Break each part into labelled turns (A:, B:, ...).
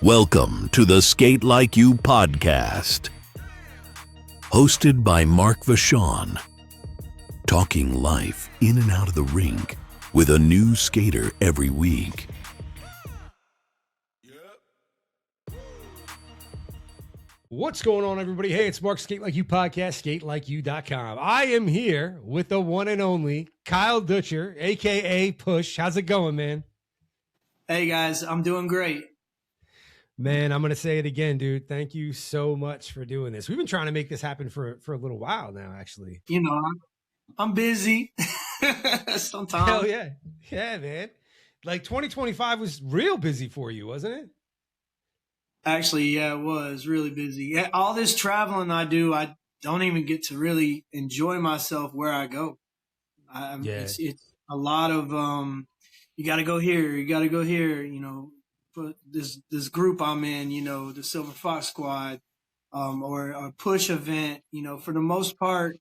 A: Welcome to the Skate Like You Podcast. Hosted by Mark Vachon. Talking life in and out of the rink with a new skater every week.
B: What's going on, everybody? Hey, it's Mark, Skate Like You Podcast, skatelikeyou.com. I am here with the one and only Kyle Dutcher, a.k.a. Push. How's it going, man?
C: Hey, guys. I'm doing great.
B: Man, I'm going to say it again, dude. Thank you so much for doing this. We've been trying to make this happen for a little while now, actually.
C: You know, I'm busy sometimes.
B: Hell yeah. Yeah, man. Like 2025 was real busy for you, wasn't it?
C: Actually, yeah, it was really busy. Yeah, all this traveling I do, I don't even get to really enjoy myself where I go. It's a lot of, you got to go here, you got to go here, you know, but this group I'm in, you know, the Silver Fox Squad, or a push event, you know, for the most part,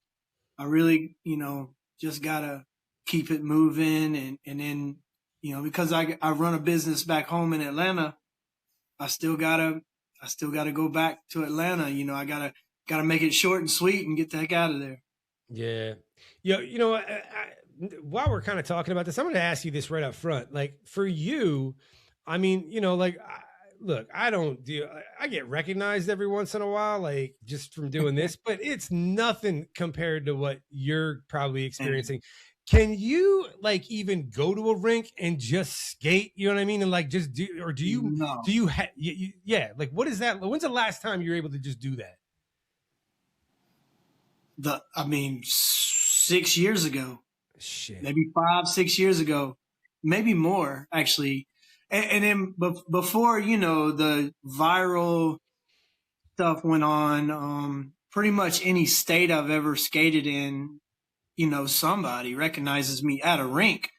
C: I really, you know, just got to keep it moving. And then, you know, because I run a business back home in Atlanta, I still gotta go back to Atlanta. You know, I gotta make it short and sweet and get the heck out of there.
B: Yeah. You know, while we're kind of talking about this, I'm going to ask you this right up front. Like for you, I mean, you know, like, look, I get recognized every once in a while, like just from doing this, but it's nothing compared to what you're probably experiencing. Can you like even go to a rink and just skate? You know what I mean? And like just do you, yeah. Like what is that? When's the last time you were able to just do that?
C: 6 years ago.
B: Shit.
C: Maybe 5-6 years ago, maybe more actually. And then before, you know, the viral stuff went on, pretty much any state I've ever skated in, you know, somebody recognizes me at a rink.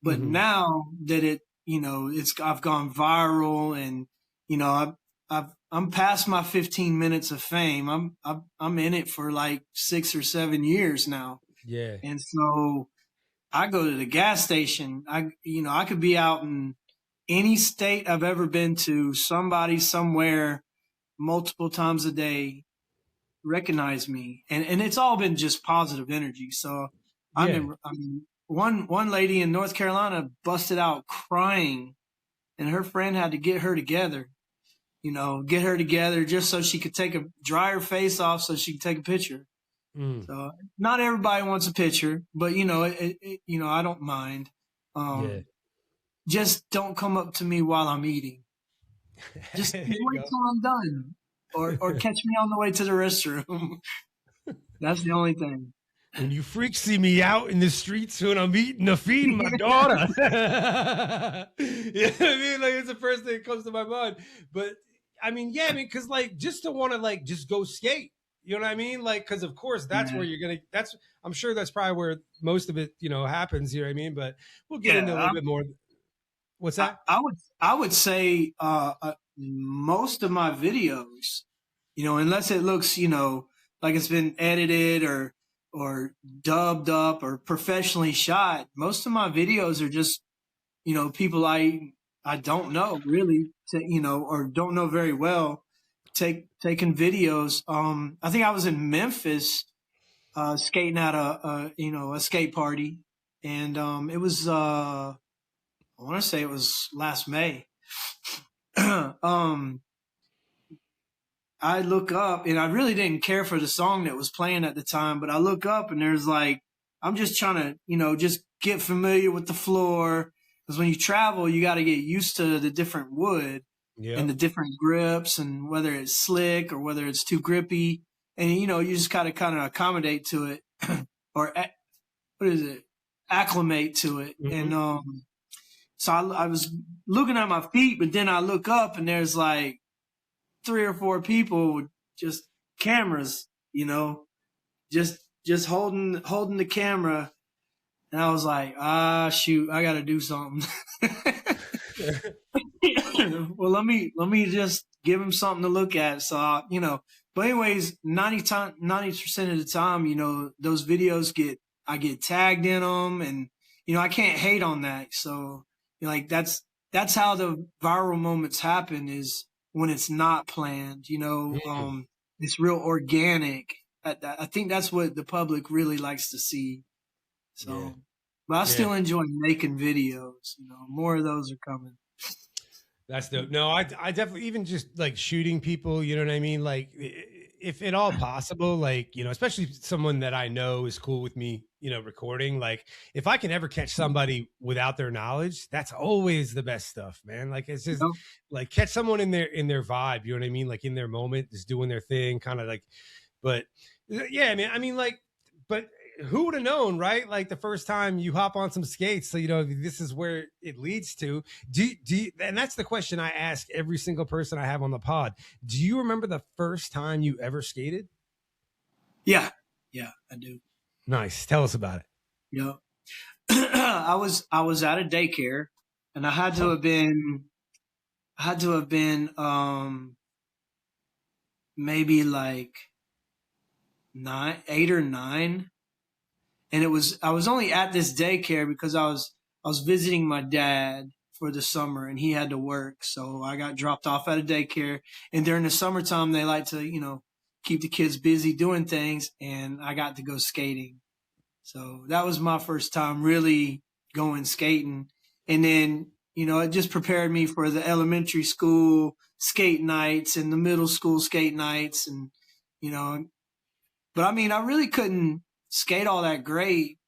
C: But now that it, you know, I've gone viral and, you know, I'm past my 15 minutes of fame. I'm in it for like 6 or 7 years now.
B: Yeah.
C: And so I go to the gas station. I could be out in any state I've ever been to, somebody somewhere multiple times a day recognize me, and it's all been just positive energy. So one lady in North Carolina busted out crying, and her friend had to get her together just so she could dry her face off so she could take a picture. So not everybody wants a picture, but you know, you know, I don't mind. Just don't come up to me while I'm eating. Just wait till I'm done. Or catch me on the way to the restroom. That's the only thing.
B: When you freaks see me out in the streets when I'm feeding my daughter. You know what I mean? Like it's the first thing that comes to my mind. But I mean, yeah, because like just to want to like just go skate. You know what I mean? Like, because of course that's where I'm sure that's probably where most of it, you know, happens. You know what I mean? But we'll get into a little bit more. What's that?
C: I would say most of my videos, you know, unless it looks, you know, like it's been edited or dubbed up or professionally shot, most of my videos are just, you know, people I don't know really, you know, or don't know very well, taking videos. I think I was in Memphis skating at a skate party, and it was I want to say it was last May. I look up, and I really didn't care for the song that was playing at the time, but I look up and there's like, I'm just trying to, you know, just get familiar with the floor. Because when you travel, you got to get used to the different wood and the different grips, and whether it's slick or whether it's too grippy. And, you know, you just got to kind of accommodate to it or acclimate to it. And, so I was looking at my feet, but then I look up and there's like 3 or 4 people with just cameras, you know, just holding the camera. And I was like, shoot, I got to do something. Well, let me just give him something to look at. So, you know, but anyways, 90% of the time, you know, those videos I get tagged in them, and, you know, I can't hate on that. So, like that's how the viral moments happen, is when it's not planned, it's real organic. I think that's what the public really likes to see. So, but I still enjoy making videos, more of those are coming.
B: That's dope. No, I definitely, even just like shooting people, you know what I mean? Like, if at all possible, like, especially someone that I know is cool with me, recording, like if I can ever catch somebody without their knowledge, that's always the best stuff, man. Like, it's just like catch someone in their vibe, you know what I mean? Like in their moment, just doing their thing, kind of like, but yeah, man, I mean, like, but who would have known, right? Like the first time you hop on some skates, so this is where it leads to. Do you, and that's the question I ask every single person I have on the pod. Do you remember the first time you ever skated?
C: Yeah, I do.
B: Nice. Tell us about it.
C: Yeah, I was at a daycare, and I had to have been maybe like 8 or 9. And I was only at this daycare because I was visiting my dad for the summer, and he had to work. So I got dropped off at a daycare, and during the summertime, they like to, keep the kids busy doing things. And I got to go skating. So that was my first time really going skating. And then, it just prepared me for the elementary school skate nights and the middle school skate nights. And, but I mean, I really couldn't skate all that great.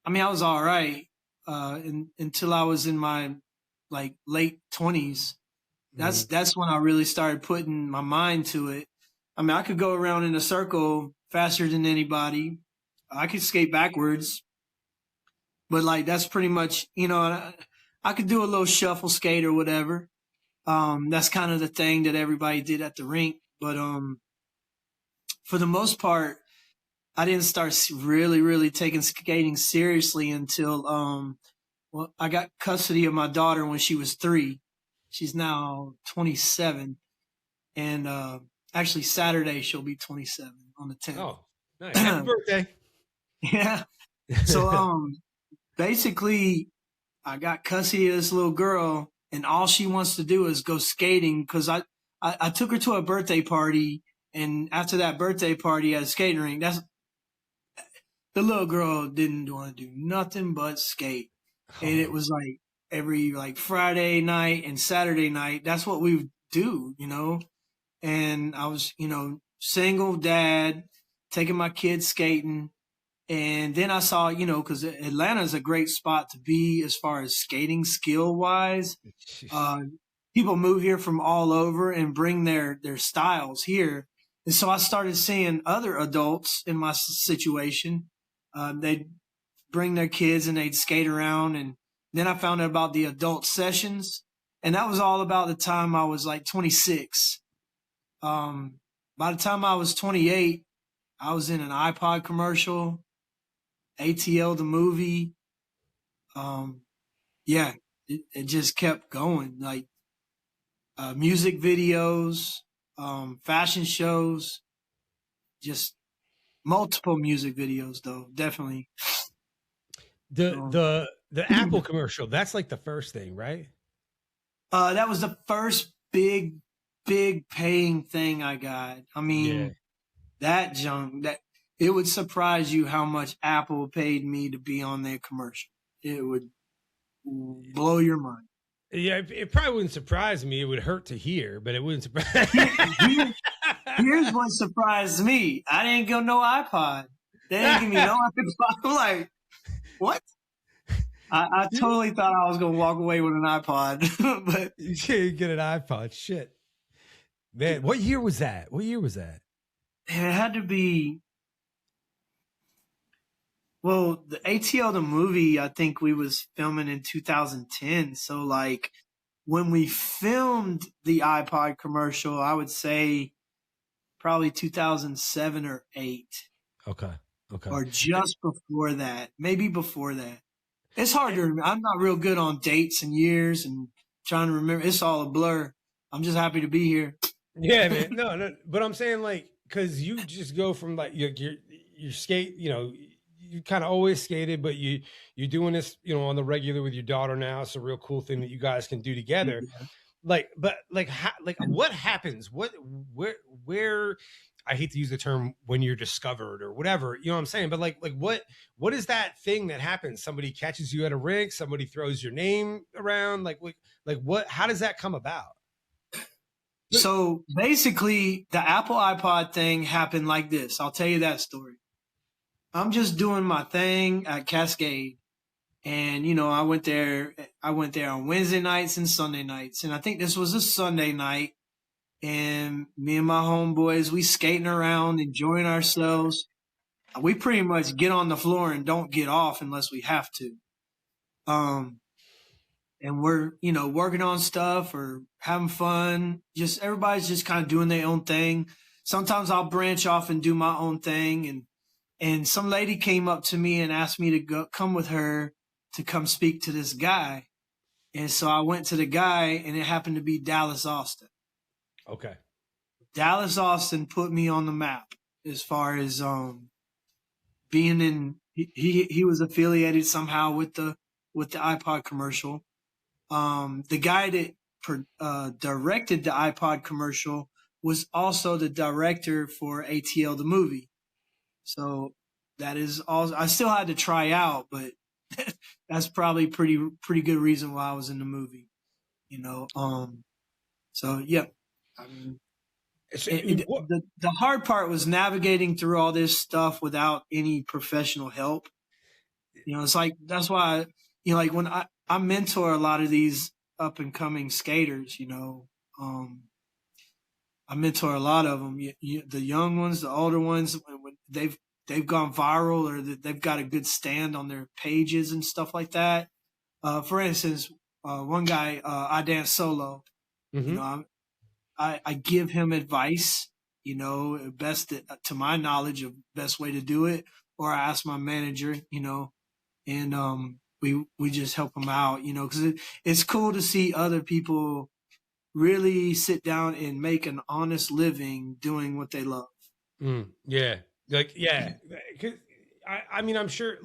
C: I mean, I was all right until I was in my like late 20s. That's when I really started putting my mind to it. I mean, I could go around in a circle faster than anybody. I could skate backwards, but like that's pretty much, I could do a little shuffle skate or whatever. That's kind of the thing that everybody did at the rink. But for the most part, I didn't start really, really taking skating seriously until I got custody of my daughter when she was 3. She's now 27, and actually Saturday she'll be 27 on the 10th.
B: Oh, nice! Happy birthday!
C: Yeah. So basically, I got custody of this little girl, and all she wants to do is go skating because I took her to a birthday party, and after that birthday party at a skating rink, the little girl didn't want to do nothing but skate. And it was like every Friday night and Saturday night, that's what we would do, And I was, single dad, taking my kids skating. And then I saw, because Atlanta is a great spot to be as far as skating skill wise. People move here from all over and bring their styles here. And so I started seeing other adults in my situation. They'd bring their kids and they'd skate around. And then I found out about the adult sessions. And that was all about the time I was like 26. By the time I was 28, I was in an iPod commercial, ATL the movie. It just kept going. Like music videos, fashion shows, just multiple music videos though, definitely.
B: The Apple commercial, that's like the first thing, right?
C: That was the first big paying thing I got. I mean, that junk, that it would surprise you how much Apple paid me to be on their commercial. It would blow your mind.
B: Yeah, it probably wouldn't surprise me. It would hurt to hear, but it wouldn't surprise.
C: Here's what surprised me. I didn't get no iPod. They didn't give me no iPod. I'm like, what? I totally thought I was going to walk away with an iPod. But
B: you can't get an iPod. Shit. Man, what year was that?
C: It had to be, well, the ATL the movie, I think we was filming in 2010. So like when we filmed the iPod commercial, I would say probably 2007 or 8.
B: Okay.
C: Or just before that, maybe before that. It's hard to remember. I'm not real good on dates and years and trying to remember. It's all a blur. I'm just happy to be here.
B: Yeah, man. No, but I'm saying like, cause you just go from like your skate, you kind of always skated, but you're doing this, on the regular with your daughter now. It's a real cool thing that you guys can do together. what happens? Where, I hate to use the term when you're discovered or whatever, you know what I'm saying? But what is that thing that happens? Somebody catches you at a rink, somebody throws your name around, how does that come about?
C: So basically the Apple iPod thing happened like this. I'll tell you that story. I'm just doing my thing at Cascade. And, I went there on Wednesday nights and Sunday nights. And I think this was a Sunday night. And me and my homeboys, we skating around, enjoying ourselves. We pretty much get on the floor and don't get off unless we have to. And we're, working on stuff or having fun. Everybody's just kind of doing their own thing. Sometimes I'll branch off and do my own thing. And some lady came up to me and asked me to come with her to come speak to this guy. And so I went to the guy, and it happened to be Dallas Austin.
B: Okay.
C: Dallas Austin put me on the map as far as being in. He was affiliated somehow with the iPod commercial. The guy that directed the iPod commercial was also the director for ATL the movie. So that is all. I still had to try out, but that's probably pretty good reason why I was in the movie. So yeah. I mean, the hard part was navigating through all this stuff without any professional help. It's like, that's why, when I mentor a lot of these up and coming skaters, I mentor a lot of them, the young ones, the older ones, when they've gone viral or they've got a good stand on their pages and stuff like that. For instance, one guy, I dance solo,
B: Mm-hmm.
C: I give him advice, best to my knowledge of best way to do it, or I ask my manager, and we just help him out, because it's cool to see other people really sit down and make an honest living doing what they love.
B: Yeah. Yeah. Cause I mean, I'm sure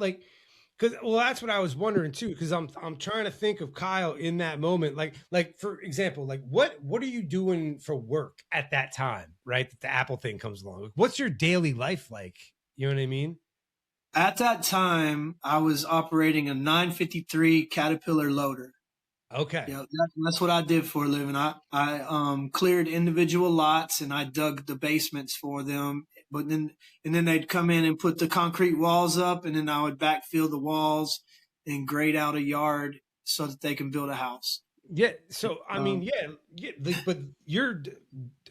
B: that's what I was wondering too. Cause I'm trying to think of Kyle in that moment. Like for example, what are you doing for work at that time? Right. That the Apple thing comes along. What's your daily life like? You know what I mean?
C: At that time, I was operating a 953 Caterpillar loader.
B: Okay.
C: That's what I did for a living. I cleared individual lots and I dug the basements for them. But then they'd come in and put the concrete walls up, and then I would backfill the walls and grade out a yard so that they can build a house.
B: Yeah. So I mean, but you're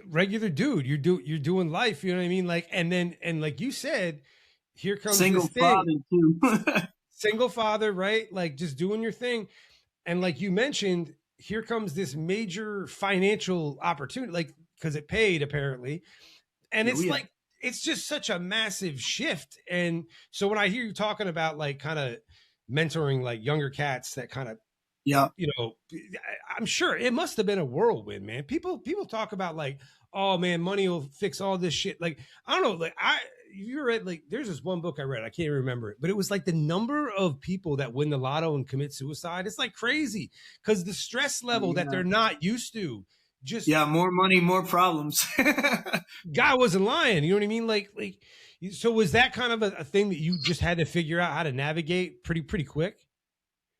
B: regular dude. You're doing life. You know what I mean? And like you said, here comes
C: single
B: this thing.
C: father too.
B: Single father, right? Like just doing your thing. And like you mentioned, here comes this major financial opportunity, because it paid apparently. And it's it's just such a massive shift. And so when I hear you talking about kind of mentoring younger cats that kind of, I'm sure it must have been a whirlwind, man. People talk about oh man, money will fix all this shit. I don't know, you read there's this one book I read, I can't remember it, but it was the number of people that win the lotto and commit suicide. It's crazy because the stress level that they're not used to. Just
C: more money, more problems.
B: Guy wasn't lying. You know what I mean? So was that kind of a thing that you just had to figure out how to navigate pretty quick?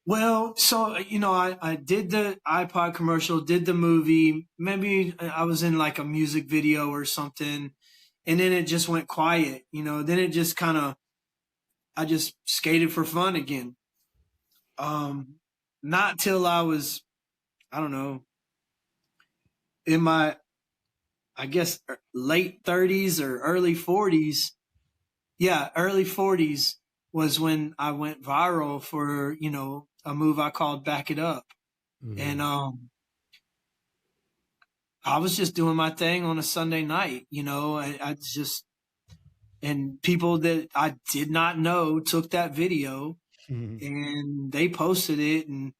C: Well, so, I did the iPod commercial, did the movie. Maybe I was in a music video or something. And then it just went quiet, then it just I just skated for fun again. Not till I was, I don't know, in my, I guess, late 30s or early 40s. Yeah, early 40s was when I went viral for, a move I called Back It Up. Mm-hmm. And I was just doing my thing on a Sunday night, I just, and people that I did not know took that video and they posted it. And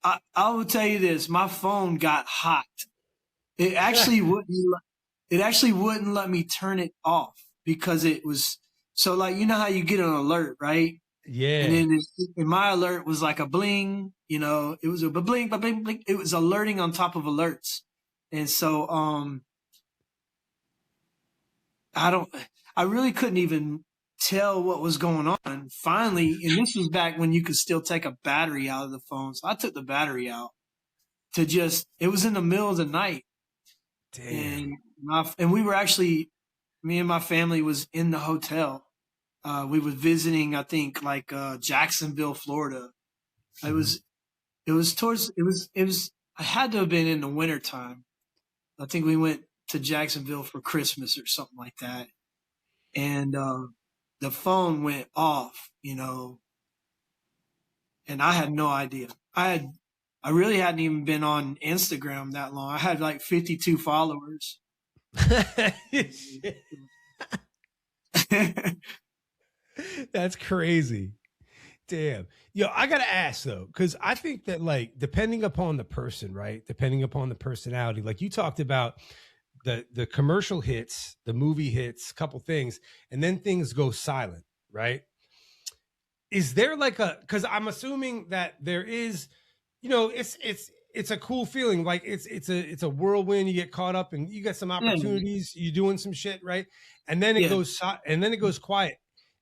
C: I will tell you this, my phone got hot. It actually wouldn't let me turn it off because it was so how you get an alert, right?
B: Yeah.
C: And then my alert was a bling, You know, it was a blink, blink, blink. It was alerting on top of alerts. And so, I really couldn't even tell what was going on. Finally, and this was back when you could still take a battery out of the phone. So I took the battery out it was in the middle of the night.
B: Damn.
C: And we were actually, me and my family was in the hotel. We were visiting, I think, like Jacksonville, Florida.
B: Mm-hmm.
C: I had to have been in the wintertime. I think we went to Jacksonville for Christmas or something like that. And the phone went off, you know, and I had no idea. I really hadn't even been on Instagram that long. I had like 52 followers.
B: That's crazy. Damn. Yo, I got to ask though, because I think that like, depending upon the person, right? Depending upon the personality, like you talked about the commercial hits, the movie hits, couple things, and then things go silent, right? Is there like because I'm assuming that there is, you know, it's a cool feeling. Like it's a whirlwind. You get caught up and you get some opportunities, you're doing some shit, right? And then it goes quiet.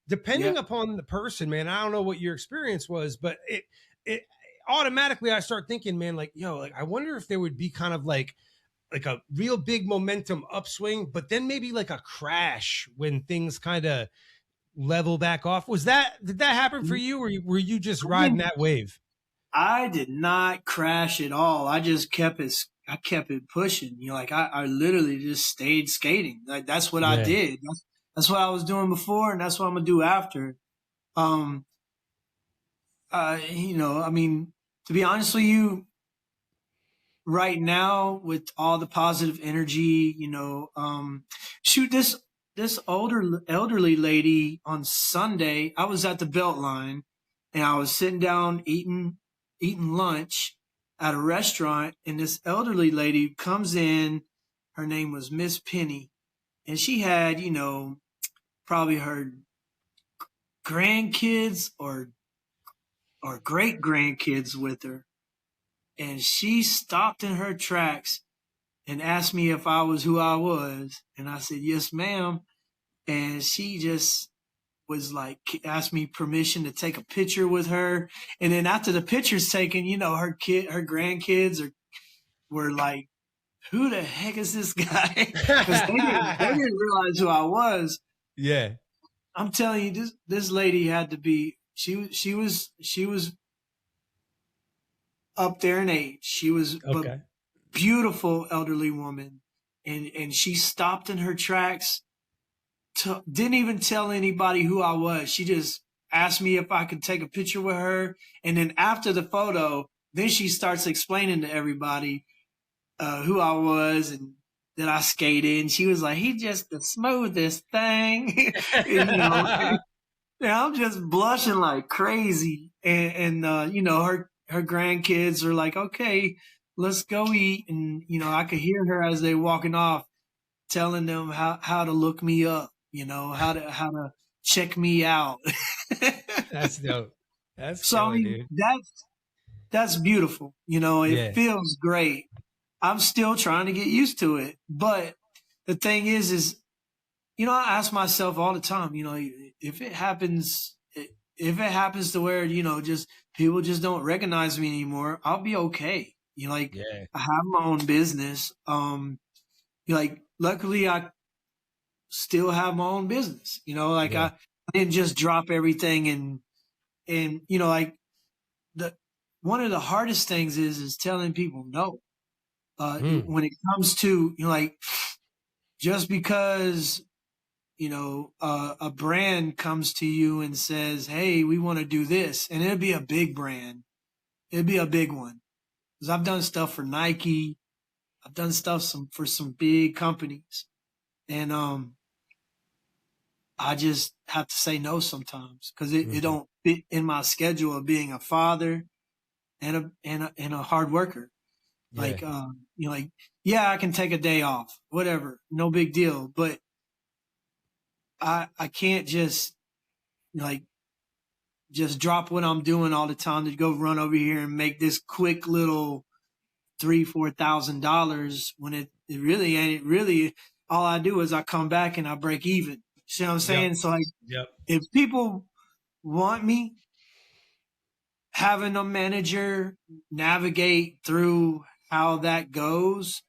B: Depending upon the person, man, I don't know what your experience was, but it automatically I start thinking, man, like, yo, like I wonder if there would be kind of like a real big momentum upswing, but then maybe like a crash when things kind of level back off. Did that happen for you, or were you just riding that wave?
C: I did not crash at all. I just kept it pushing. You know, like I literally just stayed skating. Like that's what I did. That's what I was doing before, and that's what I'm gonna do after. You know, I mean, to be honest with you, right now with all the positive energy, you know, shoot, this elderly lady on Sunday, I was at the Beltline and I was sitting down eating lunch at a restaurant, and this elderly lady comes in. Her name was Miss Penny, and she had, you know, probably her grandkids or great grandkids with her. And she stopped in her tracks and asked me if I was who I was. And I said, yes, ma'am. And she just was like, asked me permission to take a picture with her. And then after the picture's taken, you know, her grandkids were like, who the heck is this guy? Because they didn't realize who I was.
B: Yeah.
C: I'm telling you, this lady had to be, she was up there in age. She was a beautiful elderly woman. And she stopped in her tracks, didn't even tell anybody who I was. She just asked me if I could take a picture with her. And then after the photo, then she starts explaining to everybody who I was and that I skated. And she was like, he just the smoothest thing. And, you know, and I'm just blushing like crazy. And you know, her grandkids are like, okay, let's go eat. And, you know, I could hear her as they walking off telling them how to look me up, you know, how to check me out.
B: That's dope. That's
C: so, I mean,
B: dude.
C: That's beautiful. You know, it feels great. I'm still trying to get used to it. But the thing is, you know, I ask myself all the time, you know, if it happens to where, you know, just people just don't recognize me anymore, I'll be okay. You know, like I have my own business. You know, like luckily I still have my own business, you know, like I didn't just drop everything and, you know, like one of the hardest things is telling people no. When it comes to, you know, like just because, you know, a brand comes to you and says, hey, we want to do this, and it'd be a big brand. It'd be a big one. Because I've done stuff for Nike. I've done stuff for some big companies. And I just have to say no sometimes because it don't fit in my schedule of being a father and a hard worker. Like, you know, like, yeah, I can take a day off, whatever, no big deal. But I can't just, you know, like, just drop what I'm doing all the time to go run over here and make this quick little $3,000-4,000 when it really ain't. Really, all I do is I come back and I break even. See what I'm saying?
B: Yep.
C: So like,
B: Yep.
C: if people want me, having a manager navigate through how that goes,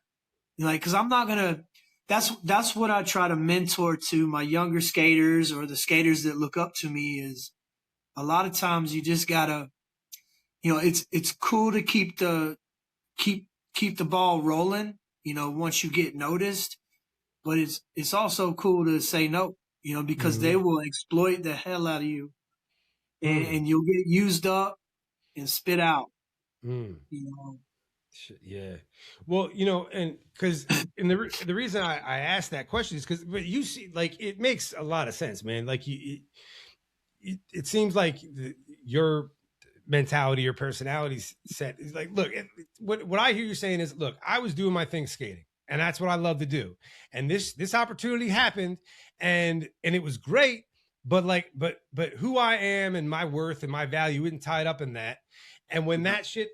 C: like, because I'm not gonna. That's what I try to mentor to my younger skaters or the skaters that look up to me. Is a lot of times you just gotta, it's cool to keep the ball rolling, once you get noticed, but it's also cool to say no, because they will exploit the hell out of you, and you'll get used up and spit out.
B: Yeah. Well, and because the reason I asked that question is because, but you see, like, it makes a lot of sense, man. Like it seems like your mentality or personality set is like, look, what I hear you saying is, look, I was doing my thing skating, and that's what I love to do. And this opportunity happened, and it was great, but who I am and my worth and my value isn't tied up in that. And when that shit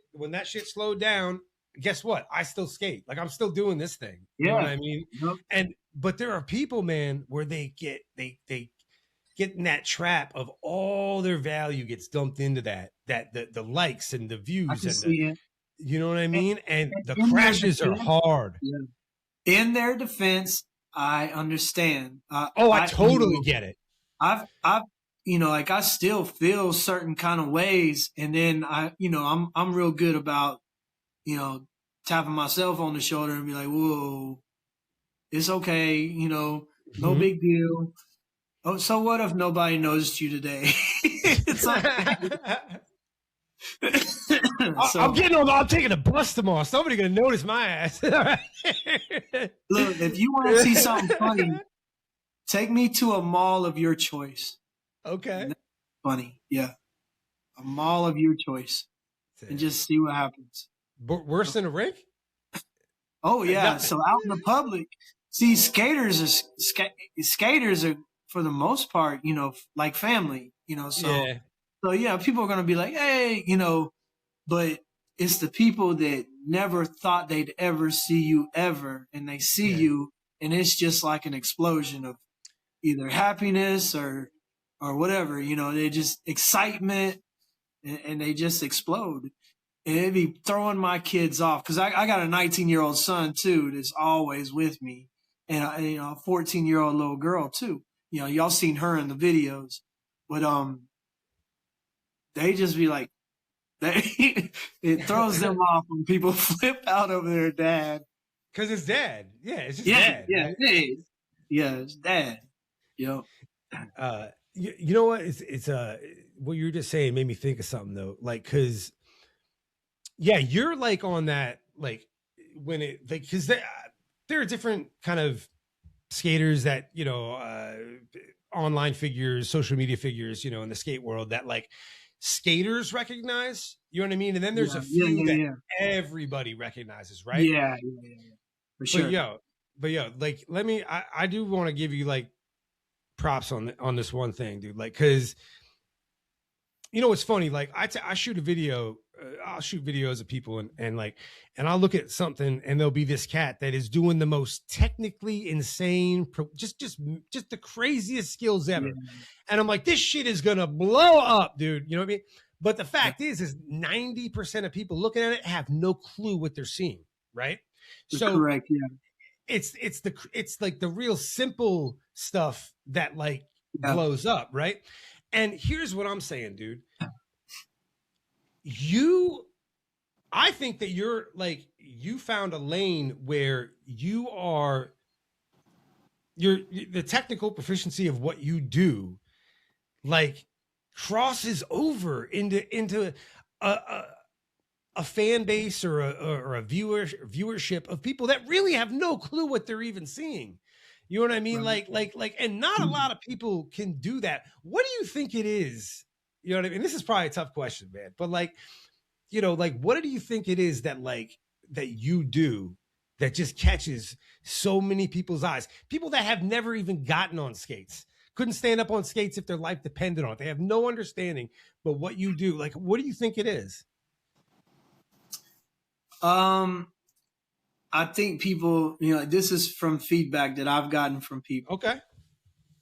B: slowed down, guess what? I still skate. Like, I'm still doing this thing. You know what I mean? Yep. But there are people, man, where they get in that trap of all their value gets dumped into that the likes and the views and you know what I mean? And the crashes are hard.
C: Yeah. In their defense, I understand.
B: I totally get it.
C: I've like, I still feel certain kind of ways, and then I'm real good about, tapping myself on the shoulder and be like, whoa, it's okay, no big deal. Oh, so what if nobody noticed you today? It's
B: I'm taking a bus tomorrow. Somebody gonna notice my ass.
C: Look, if you want to see something funny, take me to a mall of your choice.
B: Okay.
C: Funny, yeah. A mall of your choice, and just see what happens.
B: Worse than a rink?
C: Oh yeah. So out in the public, see, skaters are for the most part, like family, so people are gonna be like, hey, but it's the people that never thought they'd ever see you ever, and they see you, and it's just like an explosion of either happiness or whatever, they just excitement, and they just explode. And it'd be throwing my kids off, because I got a 19-year-old son too that's always with me, and a 14-year-old little girl too. Y'all seen her in the videos, but they just be like, it throws them off when people flip out over their dad.
B: Because it's dad. Yeah, it's just dad.
C: Yeah,
B: right?
C: It's dad.
B: You know what? It's what you were just saying made me think of something though. Like, because you're like on that, like, when it, like, because there are different kind of skaters that, online figures, social media figures, in the skate world that, like, skaters recognize, you know what I mean? And then there's a few that everybody recognizes, right?
C: Yeah. For sure.
B: But like, I do want to give you, like, props on this one thing, dude. Like, cause it's funny. Like, I shoot a video, I'll shoot videos of people and I'll look at something and there'll be this cat that is doing the most technically insane, just the craziest skills ever. And I'm like, this shit is going to blow up, dude. You know what I mean? But the fact is 90% of people looking at it have no clue what they're seeing. Right. So
C: correct. Yeah.
B: It's like the real simple stuff that, like, blows up. Right. And here's what I'm saying, dude. I think that you're like, you found a lane where the technical proficiency of what you do, like, crosses over into a fan base or a viewership of people that really have no clue what they're even seeing. You know what I mean? Right. Like, and not a lot of people can do that. What do you think it is? You know what I mean? This is probably a tough question, man. But, like, what do you think it is that, like, that you do that just catches so many people's eyes? People that have never even gotten on skates couldn't stand up on skates if their life depended on it. They have no understanding, but what you do, like, what do you think it is?
C: I think people, this is from feedback that I've gotten from people.
B: Okay.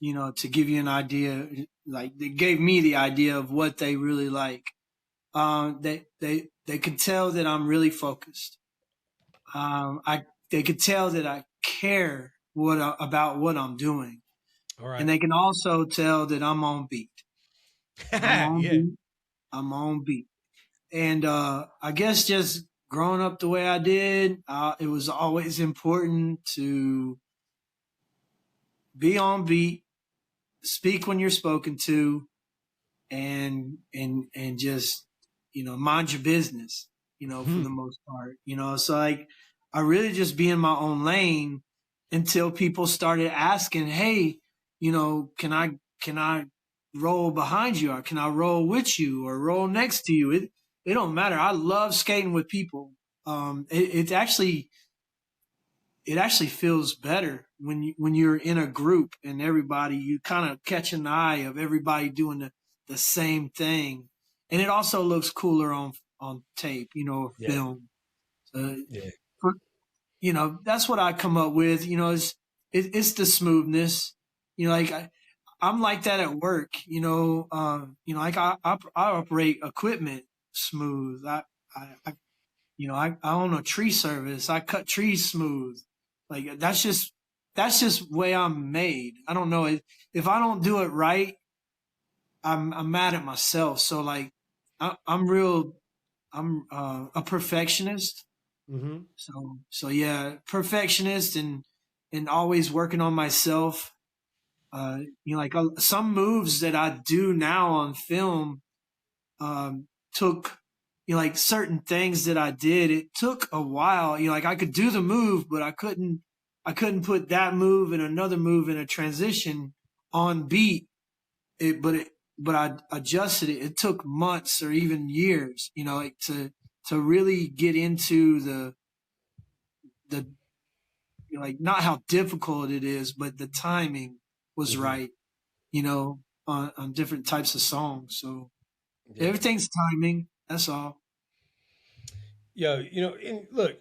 C: To give you an idea, like they gave me the idea of what they really like. They could tell that I'm really focused. They could tell that I care about what I'm doing.
B: All right.
C: And they can also tell that I'm on beat. I'm on beat. And I guess just growing up the way I did, it was always important to be on beat, speak when you're spoken to, and just, mind your business, for the most part, so like I really just be in my own lane until people started asking, hey, can I roll behind you, or can I roll with you, or roll next to you? It don't matter. I love skating with people. It actually feels better when you're in a group and everybody, you kind of catch an eye of everybody doing the same thing. And it also looks cooler on tape, film. So, that's what I come up with, it's the smoothness, like I'm like that at work, like I operate equipment smooth. I own a tree service. I cut trees smooth. Like that's just the way I'm made. I don't know if I don't do it right, I'm mad at myself. So like I'm a perfectionist.
B: Mm-hmm.
C: So yeah, perfectionist and always working on myself. Like some moves that I do now on film, took, like certain things that I did, it took a while, like I could do the move, but I couldn't put that move and another move in a transition on beat. But I adjusted it. It took months or even years, like to really get into the like not how difficult it is, but the timing was right, on different types of songs. So everything's timing. That's all.
B: Yo, look,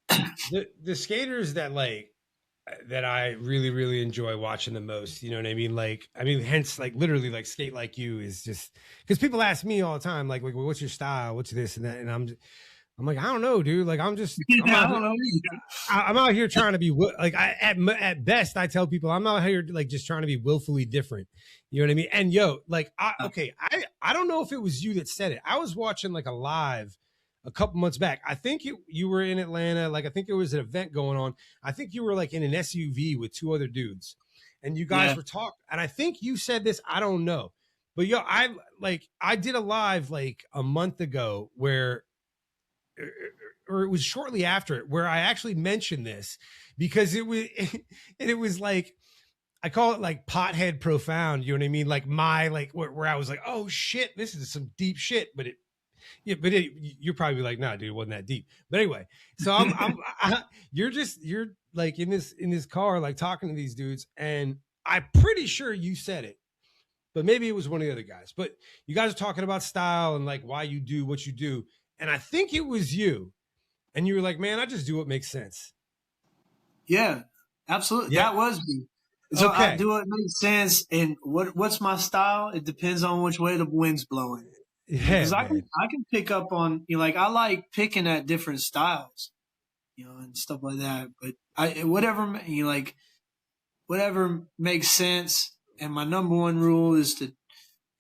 B: the skaters that I really, really enjoy watching the most, you know what I mean? Hence, like literally like Skate Like You is just because people ask me all the time, like, what's your style? What's this and that? And I'm like, I don't know, dude. Like, I'm out here trying to be like, at best, I tell people I'm out here like just trying to be willfully different. You know what I mean? And yo, like, I don't know if it was you that said it. I was watching like a live a couple months back. I think you were in Atlanta. Like, I think there was an event going on. I think you were like in an SUV with two other dudes and you guys were talking. And I think you said this, I don't know, but yo, I did a live like a month ago or it was shortly after it where I actually mentioned this because it was like, I call it like pothead profound. You know what I mean? Like where I was like, oh shit, this is some deep shit, but you're probably like, nah, dude, it wasn't that deep. But anyway, so you're like in this car, like talking to these dudes, and I'm pretty sure you said it, but maybe it was one of the other guys. But you guys are talking about style and like why you do what you do, and I think it was you, and you were like, man, I just do what makes sense. Yeah,
C: absolutely. Yeah. That was me. So okay. I do what makes sense, and what's my style? It depends on which way the wind's blowing.
B: Yeah,
C: because I can pick up on, like I like picking at different styles, and stuff like that. But whatever makes sense. And my number one rule is to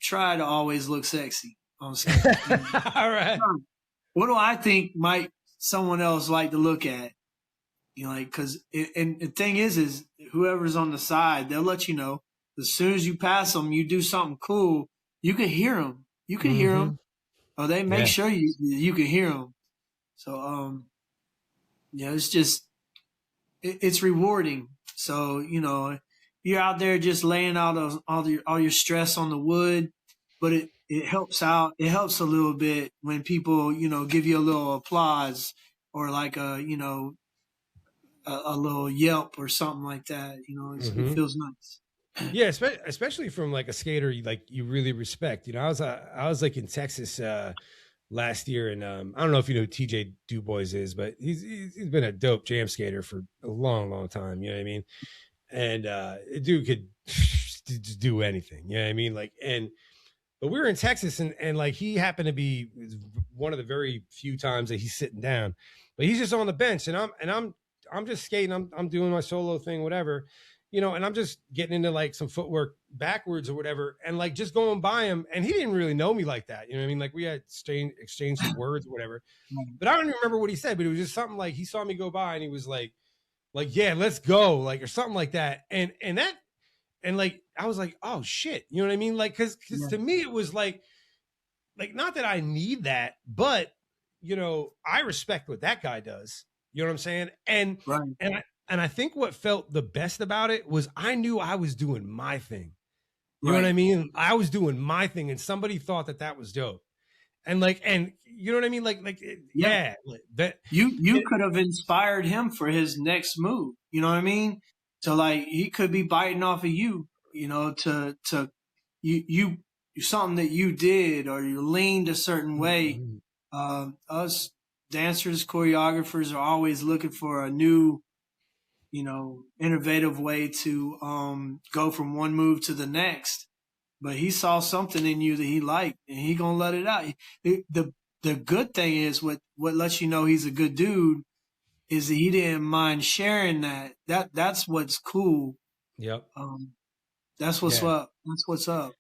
C: try to always look sexy on stage.
B: All right.
C: What do I think might someone else like to look at? Because and the thing is whoever's on the side, they'll let you know as soon as you pass them, you do something cool, you can hear them. You can hear them, or they make sure you can hear them. So, it's just, it's rewarding. So, you're out there just laying out all your stress on the wood, but it helps out. It helps a little bit when people, give you a little applause or like a little yelp or something like that. It feels nice.
B: Yeah, especially from like a skater you really respect. You know, I was like in Texas last year, and I don't know if you know who TJ Dubois is, but he's been a dope jam skater for a long time. You know what I mean? And the dude could just do anything. You know what I mean? But we were in Texas, and like he happened to be one of the very few times that he's sitting down, but he's just on the bench, and I'm just skating. I'm doing my solo thing, whatever, you know, and I'm just getting into like some footwork backwards or whatever, and like just going by him, and he didn't really know me like that, you know what I mean? Like we had exchanged some words or whatever, but I don't even remember what he said, but it was just something like he saw me go by, and he was like yeah, let's go, like or something like that, and like I was like, oh shit, you know what I mean? Like, because to me it was like not that I need that, but you know, I respect what that guy does. You know what I'm saying? And
C: Right.
B: and I think what felt the best about it was I knew I was doing my thing. You know
C: Right.
B: what I mean? I was doing my thing, and somebody thought that was dope. And you know what I mean? Yeah, that
C: you could have inspired him for his next move. You know what I mean? So like he could be biting off of you, you know, to you something that you did or you leaned a certain way. Us dancers, choreographers are always looking for a new, you know, innovative way to go from one move to the next. But he saw something in you that he liked, and he gonna let it out. The good thing is what lets you know he's a good dude is that he didn't mind sharing that. That's what's cool.
B: Yep.
C: That's what's up. That's what's up.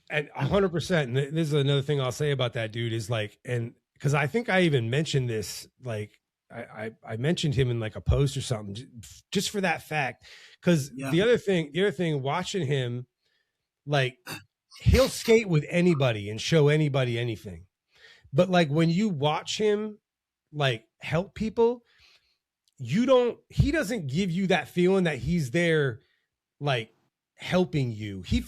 B: And 100%. And this is another thing I'll say about that dude is like, and because I think I even mentioned this, like I mentioned him in like a post or something, just for that fact. Because the other thing, watching him, like he'll skate with anybody and show anybody anything. But like when you watch him like help people, he doesn't give you that feeling that he's there like helping you. He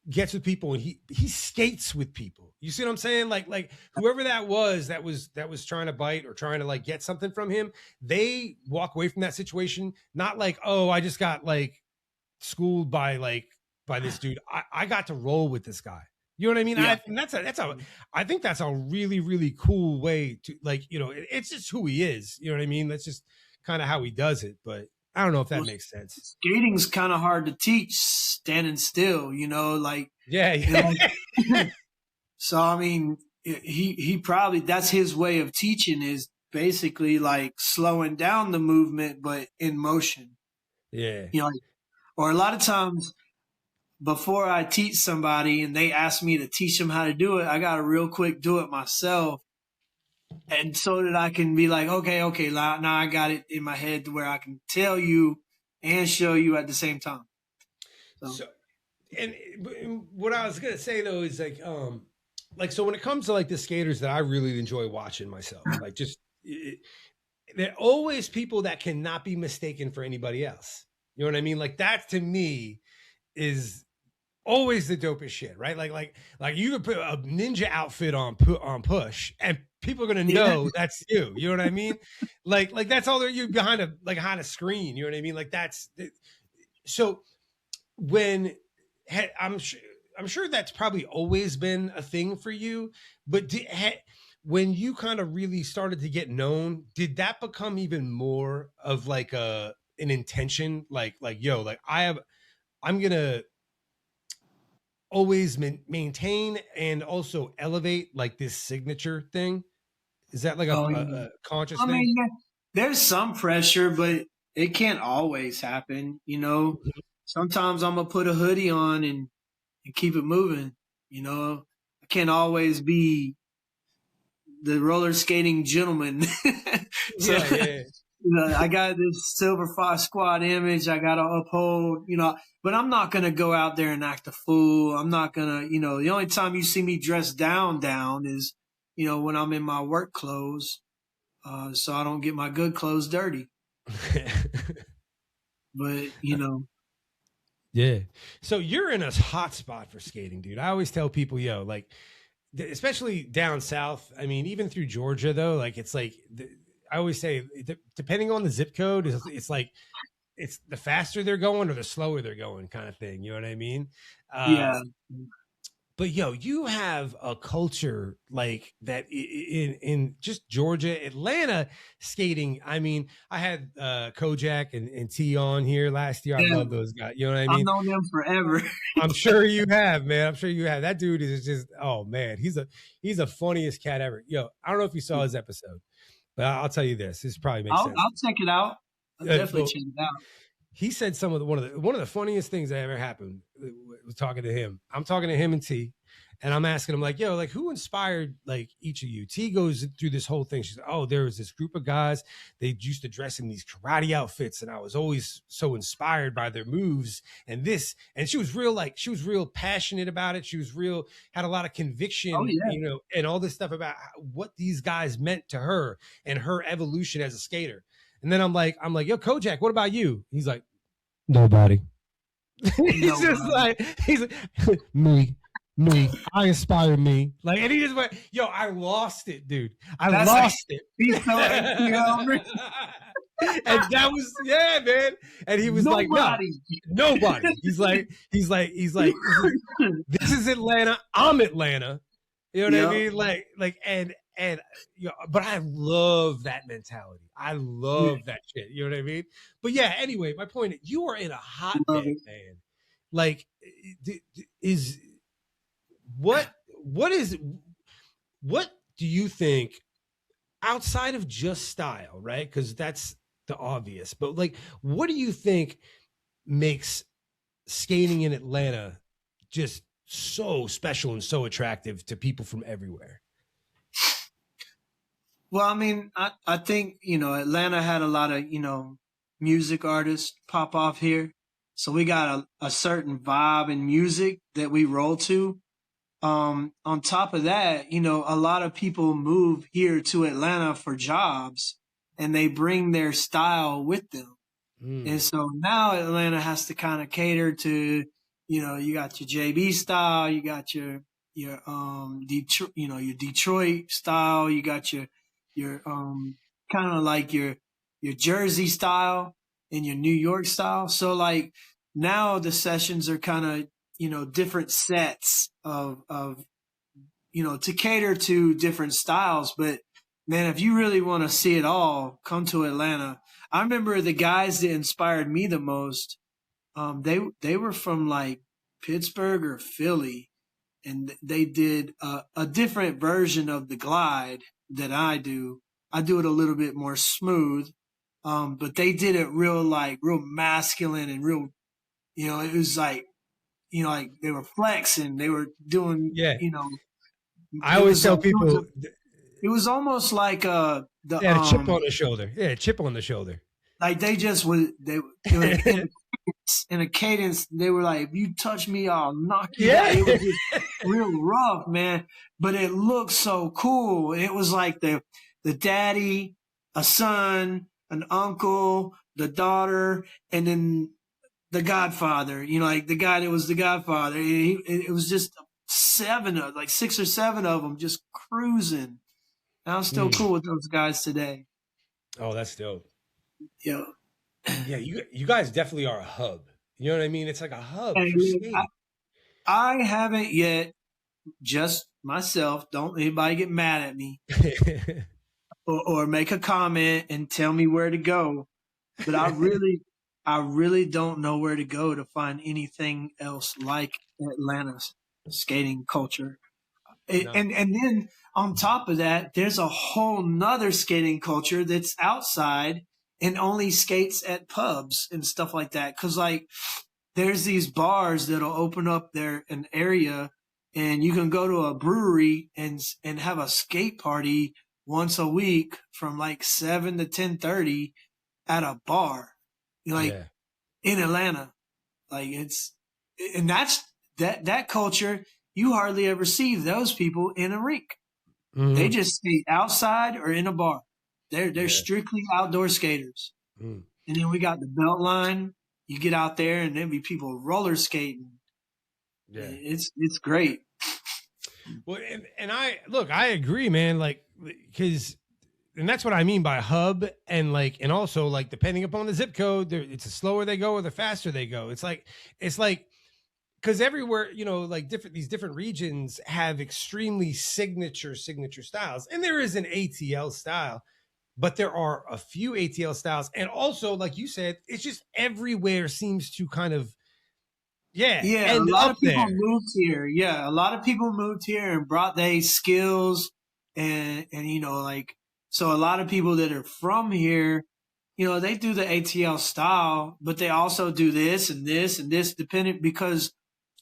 B: gets with people and he skates with people. You see what I'm saying? Like whoever that was trying to bite or trying to like get something from him, they walk away from that situation not like, oh, I just got like schooled by this dude. I got to roll with this guy. You know what I mean? Yeah. I think that's a really, really cool way to like, you know, it's just who he is. You know what I mean? That's just kind of how he does it. But I don't know if that makes sense.
C: Skating's kind of hard to teach standing still, you know, like.
B: Yeah.
C: So, I mean, he probably, that's his way of teaching is basically like slowing down the movement, but in motion.
B: Yeah.
C: You know, or a lot of times before I teach somebody and they ask me to teach them how to do it, I got to real quick do it myself. And so that I can be like, okay, now I got it in my head to where I can tell you and show you at the same time.
B: So and what I was going to say though is so when it comes to like the skaters that I really enjoy watching myself, like just, there are always people that cannot be mistaken for anybody else. You know what I mean? Like that to me is always the dopest shit, right? Like you could put a ninja outfit on push and people are going to know that's you. You know what I mean? like that's all you behind a screen. You know what I mean? Like that's so when I'm sure that's probably always been a thing for you, but when you kind of really started to get known, did that become even more of like an intention? Like, yo, like I'm going to always maintain and also elevate like this signature thing. Is that like a conscious thing? I mean,
C: there's some pressure, but it can't always happen. You know, sometimes I'm going to put a hoodie on and keep it moving. You know, I can't always be the roller skating gentleman. So, you know, I got this Silver Fox Squad image I got to uphold, you know, but I'm not going to go out there and act a fool. I'm not going to, you know, the only time you see me dressed down is, you know, when I'm in my work clothes, so I don't get my good clothes dirty. But, you know.
B: Yeah. So you're in a hot spot for skating, dude. I always tell people, yo, like, especially down south. I mean, even through Georgia, though, like, it's like, I always say, depending on the zip code, it's like it's the faster they're going or the slower they're going kind of thing. You know what I mean?
C: Yeah.
B: But you have a culture like that in just Georgia, Atlanta skating. I mean, I had Kojak and T on here last year. I love those guys. You know what I mean?
C: I've known them forever.
B: I'm sure you have, man. I'm sure you have. That dude is just, oh man, he's the funniest cat ever. I don't know if you saw his episode, but I'll tell you this. This probably makes sense.
C: I'll check it out. I'll definitely check it out.
B: He said one of the funniest things that ever happened was talking to him. I'm talking to him and T, and I'm asking him like, who inspired like each of you? T goes through this whole thing. She's like, oh, there was this group of guys. They used to dress in these karate outfits, and I was always so inspired by their moves and this. And she was real passionate about it. She was had a lot of conviction, and all this stuff about what these guys meant to her and her evolution as a skater. And then I'm like, yo, Kojak, what about you? He's like, nobody. He's like, me, I inspire me. Like, and he just went, I lost it, dude. I lost it.
C: He's so angry.
B: And that was, man. And he was like, no, nobody. He's like, this is Atlanta. I'm Atlanta. You know what I mean? Like, and but I love that mentality. I love that shit. You know what I mean? But anyway, my point is, you are in a hotbed, man. Like, what do you think outside of just style, right? Because that's the obvious. But like, what do you think makes skating in Atlanta just so special and so attractive to people from everywhere?
C: Well, I mean, I think, Atlanta had a lot of, music artists pop off here. So we got a certain vibe in music that we roll to. On top of that, a lot of people move here to Atlanta for jobs and they bring their style with them. And so now Atlanta has to kind of cater to, you got your JB style, you got your Detroit, your Detroit style, you got your kind of like your Jersey style and your New York style. So like now the sessions are kind of, different sets of, to cater to different styles. But man, if you really want to see it all, come to Atlanta. I remember the guys that inspired me the most. They were from like Pittsburgh or Philly, and they did a different version of the glide that I do. I do it a little bit more smooth. But they did it real masculine and real, it was like, like they were flexing, they were doing,
B: I always tell people
C: it was almost like
B: a chip on the shoulder. Yeah, chip on the shoulder.
C: Like they just were in a cadence. They were like, if you touch me, I'll knock you out. It was just real rough, man. But it looked so cool. It was like the daddy, a son, an uncle, the daughter, and then the godfather, like the guy that was the godfather. It was just 6 or 7 of them just cruising. And I'm still cool with those guys today.
B: Oh, that's dope.
C: Yeah.
B: Yeah, you guys definitely are a hub. You know what I mean? It's like a hub for skating.
C: I haven't yet, just myself. Don't anybody get mad at me or make a comment and tell me where to go. But I really don't know where to go to find anything else like Atlanta's skating culture. No. And then on top of that, there's a whole nother skating culture that's outside and only skates at pubs and stuff like that. Cause like there's these bars that'll open up there an area and you can go to a brewery and have a skate party once a week from like 7 to 10:30 at a bar, in Atlanta. Like that's that culture. You hardly ever see those people in a rink. Mm-hmm. They just skate outside or in a bar. They're strictly outdoor skaters. Mm. And then we got the belt line. You get out there and there'll be people roller skating. Yeah. It's great.
B: Well, and I agree, man. Like, cause and that's what I mean by hub, and like, and also like depending upon the zip code, it's the slower they go or the faster they go. It's like because everywhere, like these different regions have extremely signature styles, and there is an ATL style, but there are a few ATL styles, and also like you said, it's just everywhere seems to kind of
C: a lot of people moved here. Yeah, a lot of people moved here and brought their skills, and like, so a lot of people that are from here, they do the ATL style, but they also do this and this and this, depending, because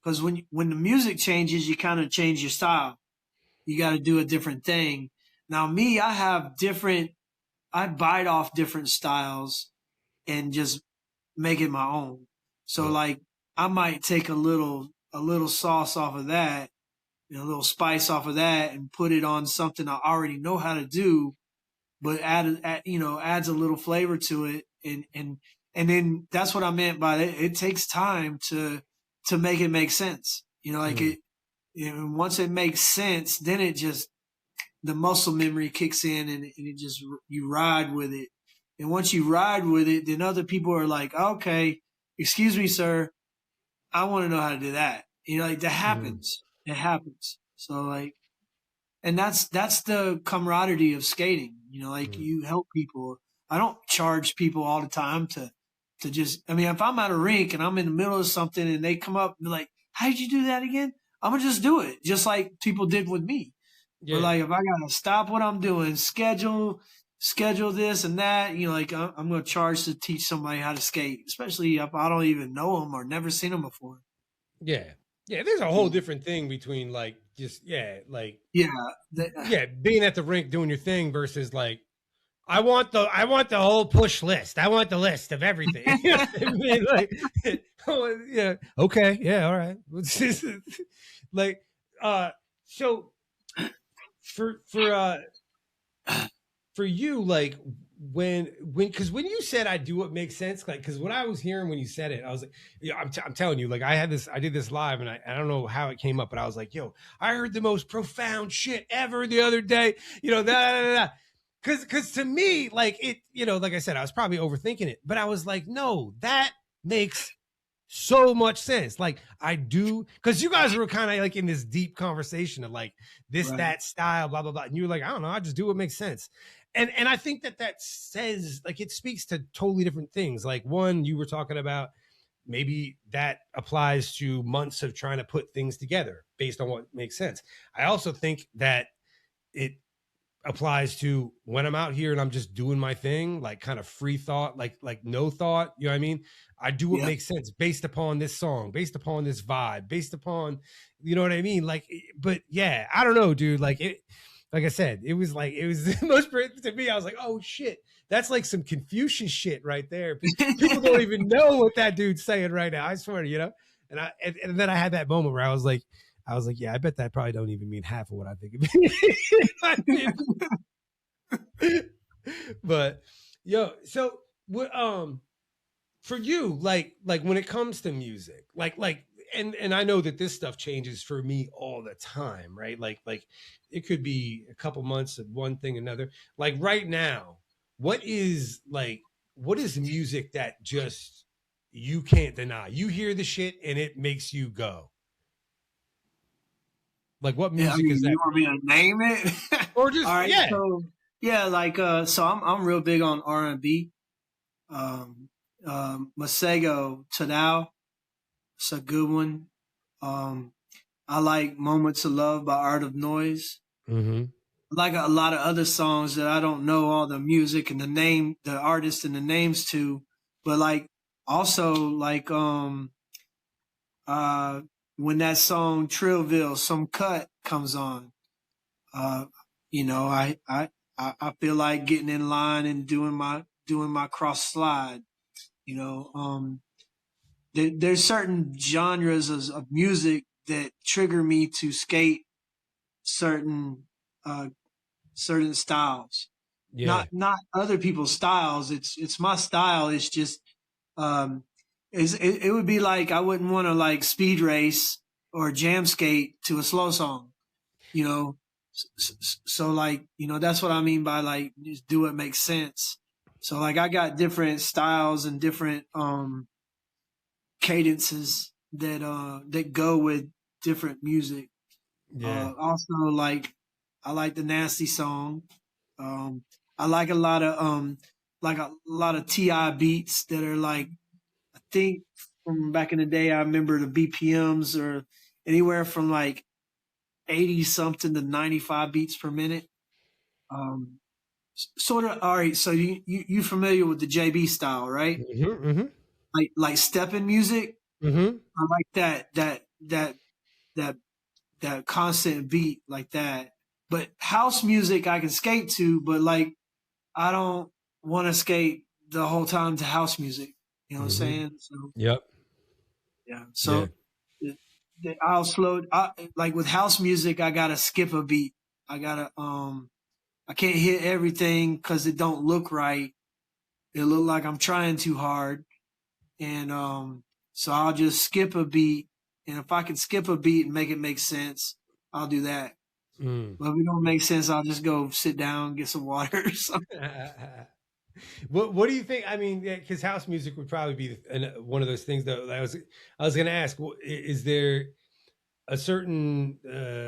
C: when the music changes, you kind of change your style. You got to do a different thing. Now, me, I bite off different styles and just make it my own. So like, I might take a little sauce off of that, a little spice off of that, and put it on something I already know how to do, but adds a little flavor to it. And then that's what I meant by it. It takes time to make it make sense. Once it makes sense, then it just, the muscle memory kicks in, and it just, you ride with it. And once you ride with it, then other people are like, okay, excuse me, sir, I want to know how to do that. Like that happens. It happens. So like, and that's the camaraderie of skating. You help people. I don't charge people all the time to just, if I'm at a rink and I'm in the middle of something and they come up and be like, how did you do that again? I'm going to just do it. Just like people did with me. Yeah. But like, if I got to stop what I'm doing, schedule this and that, like I'm going to charge to teach somebody how to skate, especially if I don't even know them or never seen them before.
B: Yeah. Yeah. There's a whole different thing between like, just, being at the rink doing your thing versus like, I want the whole push list. I want the list of everything. You know what I mean? Like, yeah. Okay. Yeah. All right. Like, so for you, like because when you said I do what makes sense, like, because what I was hearing when you said it, I was like, I'm telling you, like, I did this live, and I don't know how it came up, but I was like, yo, I heard the most profound shit ever the other day, Cause to me, like it, like I said, I was probably overthinking it, but I was like, no, that makes so much sense. Like I do, cause you guys were kind of like in this deep conversation of like this, right, that style, blah, blah, blah. And you were like, I don't know, I just do what makes sense. And I think that says, like, it speaks to totally different things. Like one, you were talking about maybe that applies to months of trying to put things together based on what makes sense. I also think that it applies to when I'm out here and I'm just doing my thing, like kind of free thought, like no thought, you know what I mean? I do what makes sense based upon this song, based upon this vibe, based upon, you know what I mean? Like, but yeah, I don't know, dude. Like I said, it was the most, to me, I was like, oh shit, that's like some Confucius shit right there. People don't even know what that dude's saying right now. I swear, and then I had that moment where I was like, yeah, I bet that probably don't even mean half of what I think it means. But so what, for you, like when it comes to music, and I know that this stuff changes for me all the time, right? Like it could be a couple months of one thing, another. Like right now, what is music that just, you can't deny? You hear the shit and it makes you go. Like what music is that?
C: You want me to name it?
B: Or just, all right, yeah.
C: So, yeah, like, so I'm real big on R&B. Masego Tadao, it's a good one. I like Moments of Love by Art of Noise. Mm-hmm. I like a lot of other songs that I don't know all the music and the artist and the names to, but like also like when that song Trillville, Some Cut comes on, I feel like getting in line and doing my cross slide. There's certain genres of music that trigger me to skate certain styles. Yeah. Not other people's styles. It's my style. It's just it would be like I wouldn't want to like speed race or jam skate to a slow song. So like, that's what I mean by like, just do what makes sense. So like I got different styles and different, cadences that go with different music.
B: Yeah.
C: Also like, I like the nasty song. I like a lot of, Ti beats that are like, I think from back in the day, I remember the BPMs are anywhere from like 80 something to 95 beats per minute. Um, Sort of. All right. So you familiar with the JB style, right?
B: Mm-hmm, mm-hmm.
C: Like stepping music.
B: Mm-hmm.
C: I like that that constant beat like that. But house music I can skate to, but like I don't want to skate the whole time to house music. You know what I'm
B: Mm-hmm.
C: saying? So
B: Yep.
C: yeah.
B: Yeah.
C: So I'll slow. Like with house music, I gotta skip a beat. I gotta I can't hit everything because it don't look right. It look like I'm trying too hard, and so I'll just skip a beat. And if I can skip a beat and make it make sense, I'll do that.
B: Mm.
C: But if it don't make sense, I'll just go sit down, get some water or something.
B: What do you think? I mean, because house music would probably be one of those things that I was going to ask. Is there a certain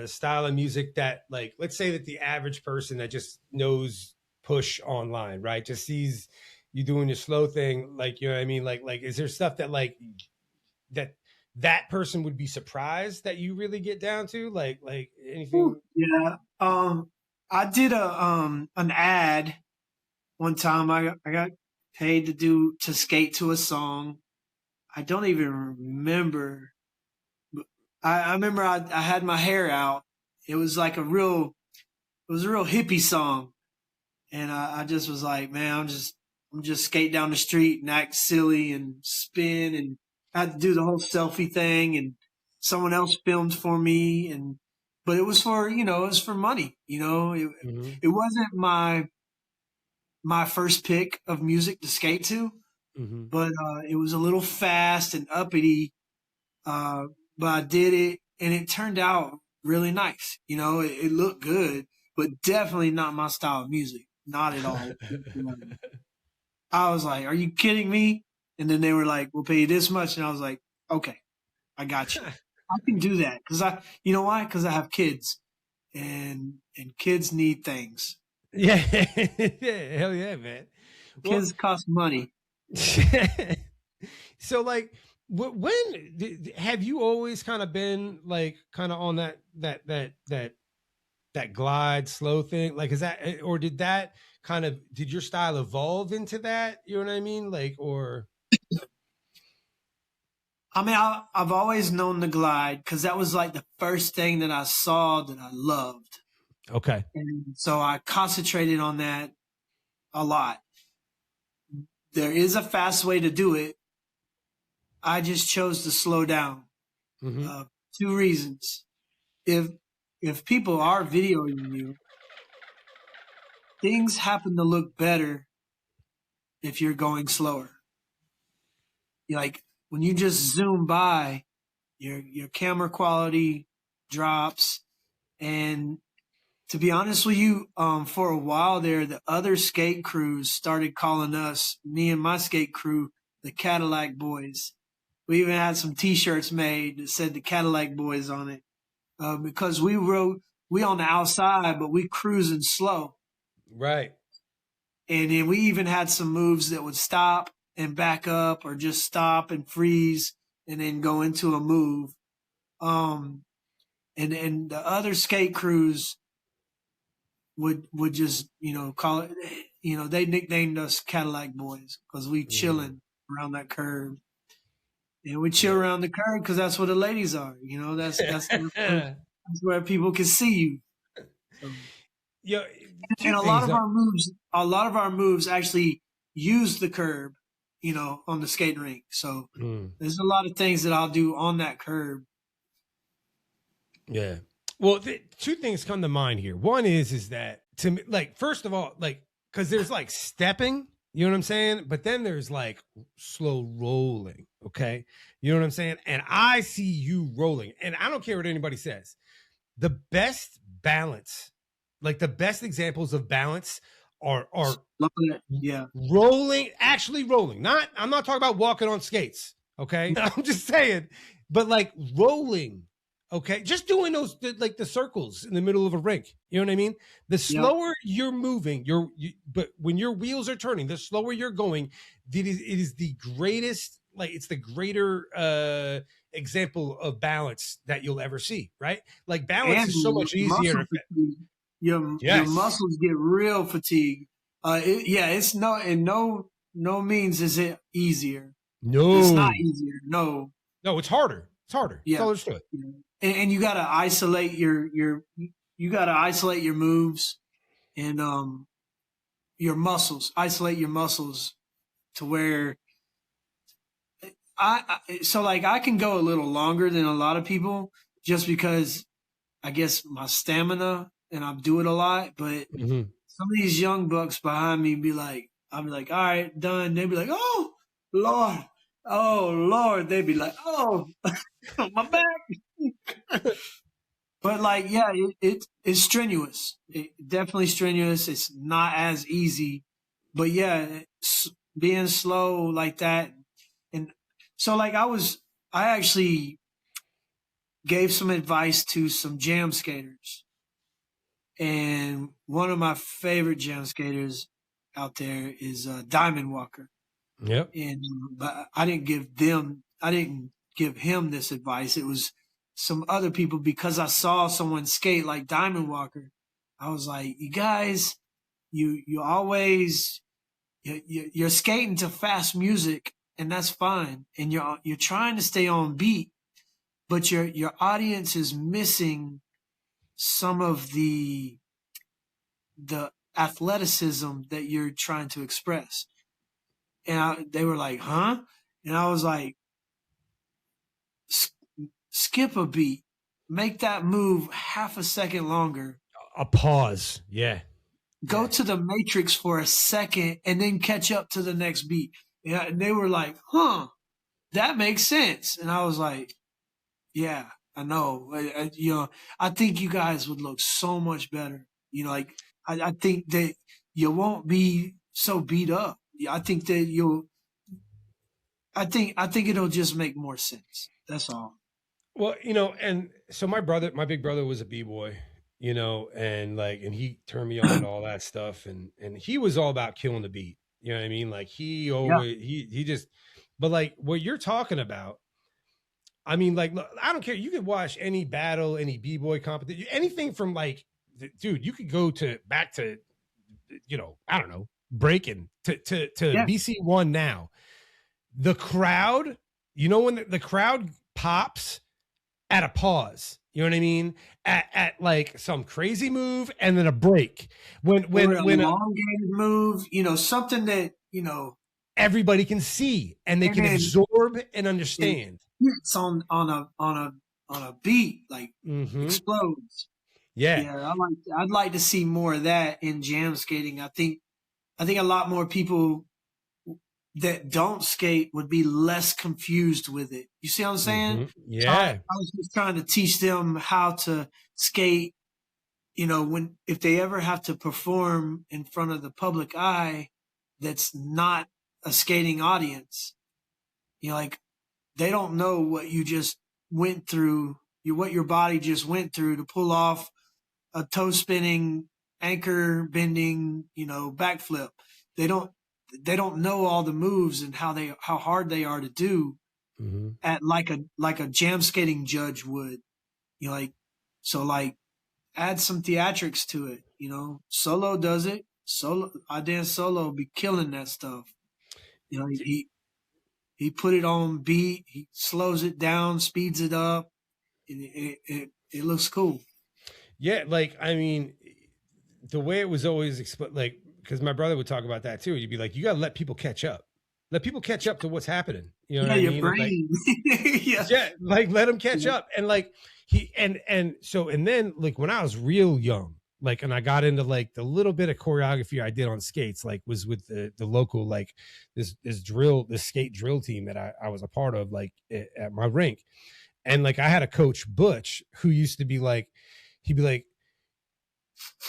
B: style of music that, like, let's say that the average person that just knows push online, right, just sees you doing your slow thing, like, you know what I mean? Like, is there stuff that like that person would be surprised that you really get down to, like anything?
C: Yeah. I did an ad one time. I got paid to skate to a song. I don't even remember. I remember I had my hair out. It was like a real hippie song. And I just was like, man, I'm just skate down the street and act silly and spin, and I had to do the whole selfie thing, and someone else filmed for me, but it was for, it was for money,
B: Mm-hmm.
C: it wasn't my first pick of music to skate to,
B: Mm-hmm.
C: but, it was a little fast and uppity, but I did it and it turned out really nice. It looked good, but definitely not my style of music. Not at all. I was like, are you kidding me? And then they were like, we'll pay you this much. And I was like, okay, I got you. I can do that. You know why? Because I have kids, and kids need things.
B: Yeah. Yeah, hell yeah, man.
C: Kids cost money.
B: So like, when have you always kind of been like kind of on that glide slow thing? Like, is that, or did your style evolve into that? You know what I mean? Like, or
C: I mean, I've always known the glide because that was like the first thing that I saw that I loved.
B: okay.
C: And so I concentrated on that a lot. There is a fast way to do it. I just chose to slow down.
B: Mm-hmm.
C: 2 reasons. If people are videoing you, things happen to look better if you're going slower. Like when you just zoom by, your camera quality drops. And to be honest with you, for a while there, the other skate crews started calling us, me and my skate crew, the Cadillac Boys. We even had some T-shirts made that said the Cadillac Boys on it, because we on the outside, but we cruising slow.
B: Right.
C: And then we even had some moves that would stop and back up, or just stop and freeze and then go into a move. And the other skate crews would just, call it, they nicknamed us Cadillac Boys because we chilling around that curve. And we chill around the curve because that's where the ladies are. That's where people can see you. So.
B: Yeah,
C: and a lot of our moves actually use the curb, on the skating rink. So there's a lot of things that I'll do on that curb.
B: Yeah. Well, 2 things come to mind here. One is that, to me, like, first of all, like, because there's like stepping, you know what I'm saying? But then there's like slow rolling. Okay. You know what I'm saying? And I see you rolling, and I don't care what anybody says. The best balance Like the best examples of balance are
C: yeah,
B: actually rolling. I'm not talking about walking on skates. Okay. I'm just saying, but like rolling. Okay. Just doing those, like the circles in the middle of a rink. You know what I mean? The slower you're moving, but when your wheels are turning, the slower you're going, it is the greatest, like it's the greater example of balance that you'll ever see, right? Like balance is so much easier.
C: Your muscles get real fatigued. It's no means is it easier.
B: No,
C: it's not easier. No,
B: it's harder. It's harder. Yeah, all there's to it.
C: And you got to isolate you got to isolate your moves and your muscles. Isolate your muscles to where I can go a little longer than a lot of people just because I guess my stamina and I do it a lot. But some of these young bucks behind me I'll be like, all right, done. They'd be like, oh Lord. They'd be like, oh, my back. But like, yeah, it's strenuous. Definitely strenuous. It's not as easy, but yeah, being slow like that. And so like I actually gave some advice to some jam skaters, and one of my favorite jam skaters out there is Diamond Walker.
B: Yep.
C: And but I didn't give him this advice. It was some other people because I saw someone skate like Diamond Walker. I was like, you guys, you're skating to fast music, and that's fine. And you're trying to stay on beat, but your audience is missing some of the athleticism that you're trying to express. And they were like, huh? And I was like, skip a beat, make that move half a second longer.
B: A pause. Yeah.
C: Go to the matrix for a second and then catch up to the next beat. Yeah. And they were like, huh, that makes sense. And I was like, yeah, I know. I think you guys would look so much better. Like I think that you won't be so beat up. I think that I think it'll just make more sense. That's all.
B: Well, and so my big brother was a B-boy, and he turned me on to all that stuff. And he was all about killing the beat. You know what I mean? Like he always, he just, but like what you're talking about, I mean, like, look, I don't care. You could watch any battle, any B-boy competition, anything from like, dude, you could go back to, I don't know, breaking to BC1 now. The crowd, when the crowd pops at a pause, you know what I mean? At like some crazy move and then a break. When a
C: elongated move, something that,
B: everybody can see and they can absorb and understand.
C: It's on a beat, like explodes.
B: Yeah.
C: I'd like to see more of that in jam skating. I think a lot more people that don't skate would be less confused with it. You see what I'm saying?
B: Yeah.
C: So I was just trying to teach them how to skate, if they ever have to perform in front of the public eye that's not a skating audience, like they don't know what you just went through, what your body just went through to pull off a toe spinning, anchor bending, backflip. They don't know all the moves and how hard they are to do at like a jam skating judge would, add some theatrics to it, Solo does it. I dance solo, be killing that stuff. He put it on beat, he slows it down, speeds it up. It looks cool.
B: Yeah. Like, I mean, the way it was always because my brother would talk about that too. You'd be like, you got to let people catch up. Let people catch up to what's happening. You know what I mean?
C: Your brain.
B: Like let them catch up. And like and then like when I was real young, like, and I got into like the little bit of choreography I did on skates, like was with the local, like this skate drill team that I was a part of, like at my rink. And like, I had a coach, Butch, who used to be like, he'd be like,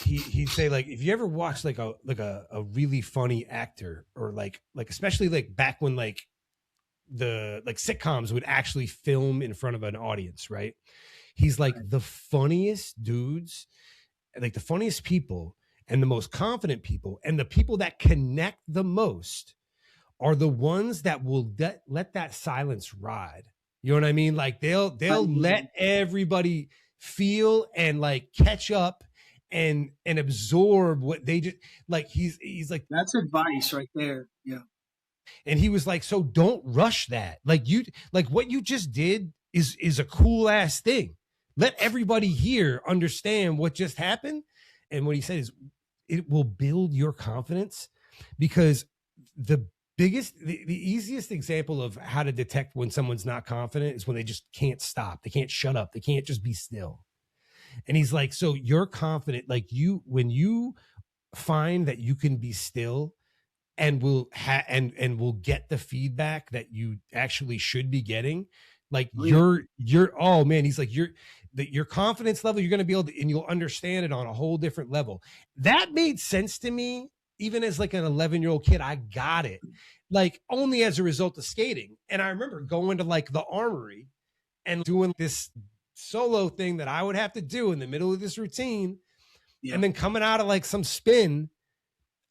B: he'd say like, if you ever watch like a really funny actor, or like especially like back when like the like sitcoms would actually film in front of an audience, right? He's like, the funniest dudes, like the funniest people and the most confident people and the people that connect the most are the ones that will let that silence ride. You know what I mean? Like they'll let everybody feel and like catch up and absorb what they just like. He's like,
C: that's advice right there. Yeah.
B: And he was like, so don't rush that. Like what you just did is a cool ass thing. Let everybody here understand what just happened. And what he said is, it will build your confidence, because the easiest example of how to detect when someone's not confident is when they just can't stop. They can't shut up. They can't just be still. And he's like, so you're confident, like when you find that you can be still and will will get the feedback that you actually should be getting, like you're oh man, he's like, your confidence level, you're going to be able to, and you'll understand it on a whole different level. That made sense to me even as like an 11-year-old kid. I got it like only as a result of skating. And I remember going to like the Armory and doing this solo thing that I would have to do in the middle of this routine, and then coming out of like some spin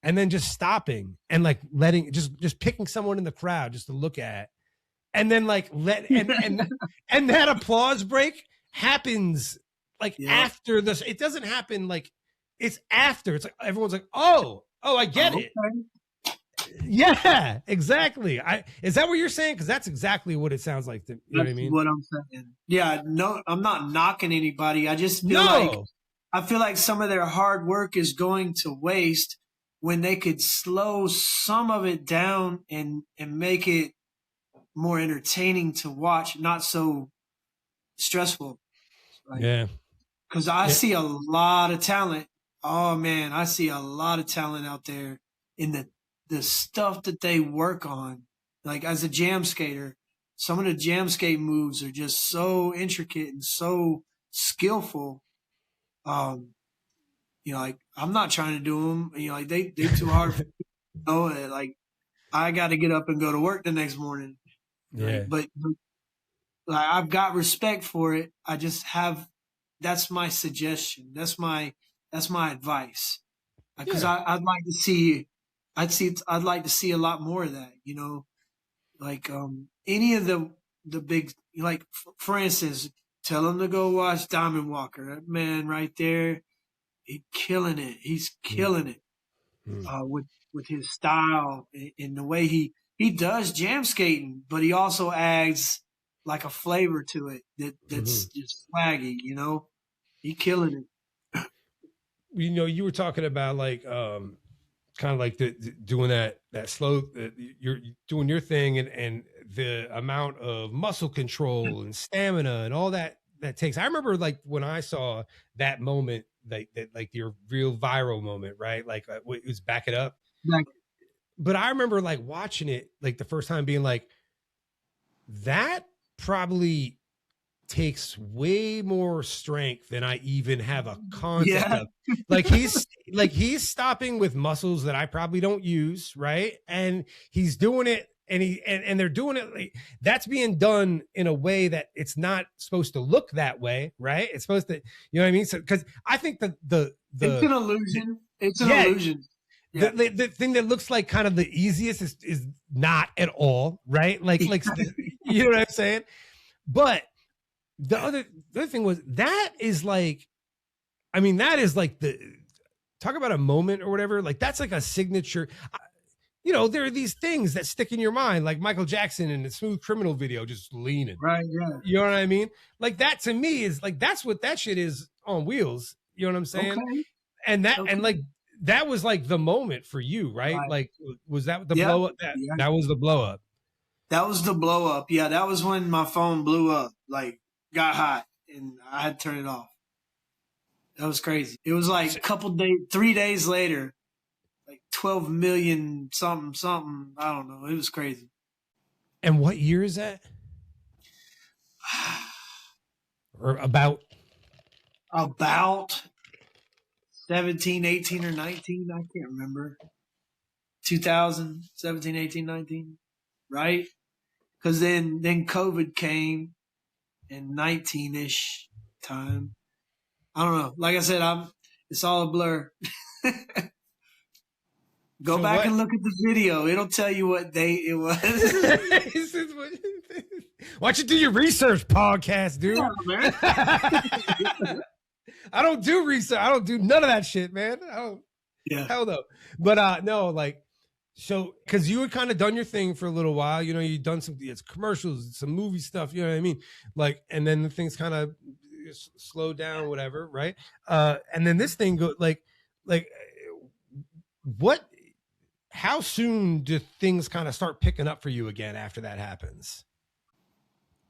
B: and then just stopping and like letting just picking someone in the crowd just to look at, and then like and that applause break happens like after this. It doesn't happen like, it's after. It's like everyone's like, oh, I get it. Yeah, exactly. Is that what you're saying? Because that's exactly what it sounds like. You know what I mean?
C: What I'm saying. Yeah, no, I'm not knocking anybody. I just feel like some of their hard work is going to waste when they could slow some of it down and make it more entertaining to watch, not so stressful. Like,
B: yeah.
C: Because I see a lot of talent. Oh man, I see a lot of talent out there in the stuff that they work on. Like as a jam skater, some of the jam skate moves are just so intricate and so skillful. Like I'm not trying to do them. Like they're too hard for me. Like I got to get up and go to work the next morning.
B: Yeah.
C: Right? But like, I've got respect for it. I just have. That's my suggestion. That's my advice. Because I'd like to see. I'd like to see a lot more of that. Like any of the big, like for instance, tell them to go watch Diamond Walker. That man right there, he's killing it. He's killing it with his style and the way he does jam skating, but he also adds like a flavor to it that's just swaggy. He killing it.
B: You were talking about like kind of like doing that slow, you're doing your thing, and the amount of muscle control and stamina and all that takes. I remember like when I saw that moment, like your real viral moment, right? Like it was Back It Up. But I remember like watching it like the first time being like, that probably takes way more strength than I even have a concept of. Like he's stopping with muscles that I probably don't use, right? And he's doing it, and they're doing it like, that's being done in a way that it's not supposed to look that way, right? It's supposed to, you know what I mean? So because I think the
C: it's an illusion. It's an illusion.
B: Yeah. The thing that looks like kind of the easiest is not at all, right? Like you know what I'm saying? But the other thing was, that is like, I mean, that is like talk about a moment or whatever. Like that's like a signature. There are these things that stick in your mind, like Michael Jackson in the Smooth Criminal video, just leaning.
C: Right. Yeah.
B: You know what I mean? Like that to me is like, that's what that shit is on wheels. You know what I'm saying? Okay. And like, that was like the moment for you, right? Like, was that the blow up? That was the blow up.
C: That was the blow up. Yeah. That was when my phone blew up, like got hot, and I had to turn it off. That was crazy. It was like a couple days, 3 days later, like 12 million something. I don't know. It was crazy.
B: And what year is that? Or about
C: 17, 18, or 19. I can't remember. 2017, 18, 19, right? Because then COVID came in 19-ish time. I don't know. Like I said, it's all a blur. Go back and look at the video. It'll tell you what date it was.
B: Why don't you do your research, podcast, dude?
C: Yeah, man.
B: I don't do research. I don't do none of that shit, man.
C: Yeah.
B: Hell no. But no, like, so because you had kind of done your thing for a little while, you know, you've done some commercials, some movie stuff, you know what I mean? Like, and then the things kind of slowed down, whatever, right? And then this thing go like what? How soon do things kind of start picking up for you again after that happens?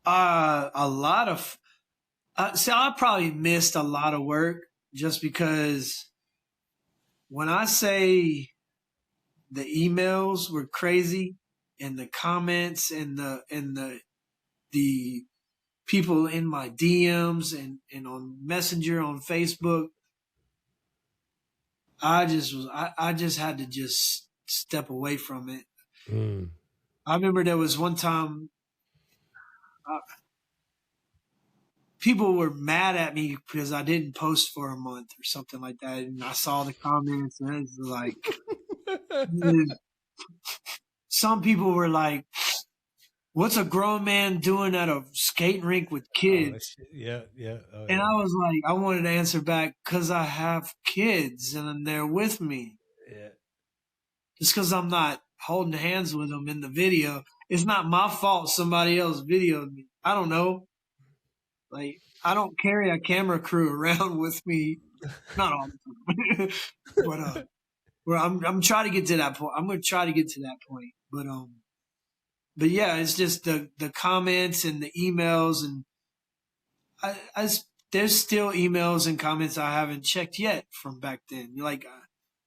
C: A lot of. So I probably missed a lot of work just because when I say the emails were crazy and the comments and the people in my DMs and on Messenger on Facebook, I just had to just step away from it. I remember there was one time people were mad at me because I didn't post for a month or something like that. And I saw the comments and it was like, some people were like, what's a grown man doing at a skating rink with kids?
B: Oh, yeah. Oh,
C: and
B: yeah.
C: I was like, I wanted to answer back because I have kids and they're with me.
B: Yeah.
C: Just because I'm not holding hands with them in the video. It's not my fault somebody else videoed me. I don't know. Like, I don't carry a camera crew around with me. Not all the time. But where I'm trying to get to that point. I'm going to try to get to that point. But yeah, it's just the comments and the emails, and there's still emails and comments I haven't checked yet from back then. Like,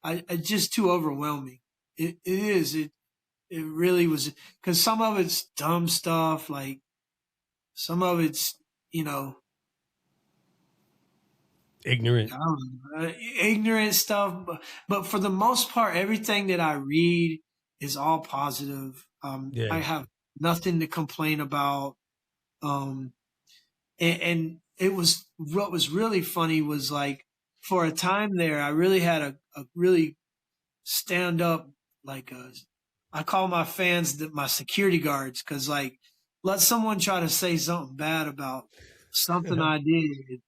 C: it's just too overwhelming. It is. It really was, because some of it's dumb stuff. Like, some of it's, you know,
B: ignorant
C: stuff. But for the most part, everything that I read is all positive. I have nothing to complain about. And it was, what was really funny was, like, for a time there, I really had a really stand up, like, I call my fans my security guards, because, like, let someone try to say something bad about something I did,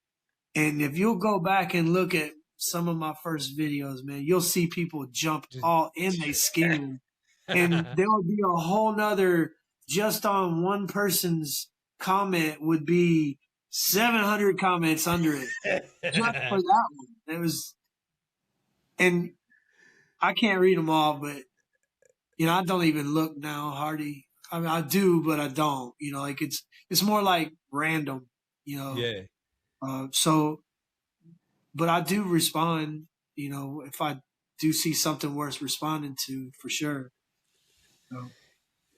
C: and if you'll go back and look at some of my first videos, man, you'll see people jump all in their skin, and there would be a whole nother, just on one person's comment would be 700 comments under it just for that one. It was, and I can't read them all, but, you know, I don't even look now, Hardy. I mean, I do, but I don't. You know, like, it's more like random, you know.
B: Yeah.
C: So, but I do respond, you know, if I do see something worth responding to, for sure. So.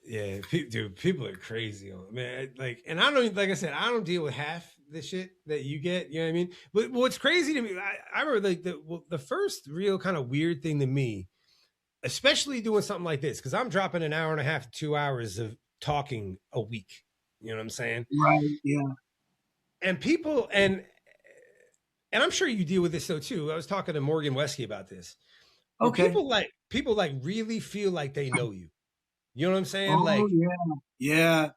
B: Yeah, dude, people are crazy on it, man. Like, and I don't, like I said, I don't deal with half the shit that you get. You know what I mean? But what's crazy to me, I remember, like, the first real kind of weird thing to me, especially doing something like this, because I'm dropping an hour and a half to 2 hours of talking a week. You know what I'm saying?
C: Right. Yeah.
B: And people, and I'm sure you deal with this though too. I was talking to Morgan Wesky about this.
C: Okay.
B: People really feel like they know you. You know what I'm saying?
C: Oh,
B: like,
C: yeah.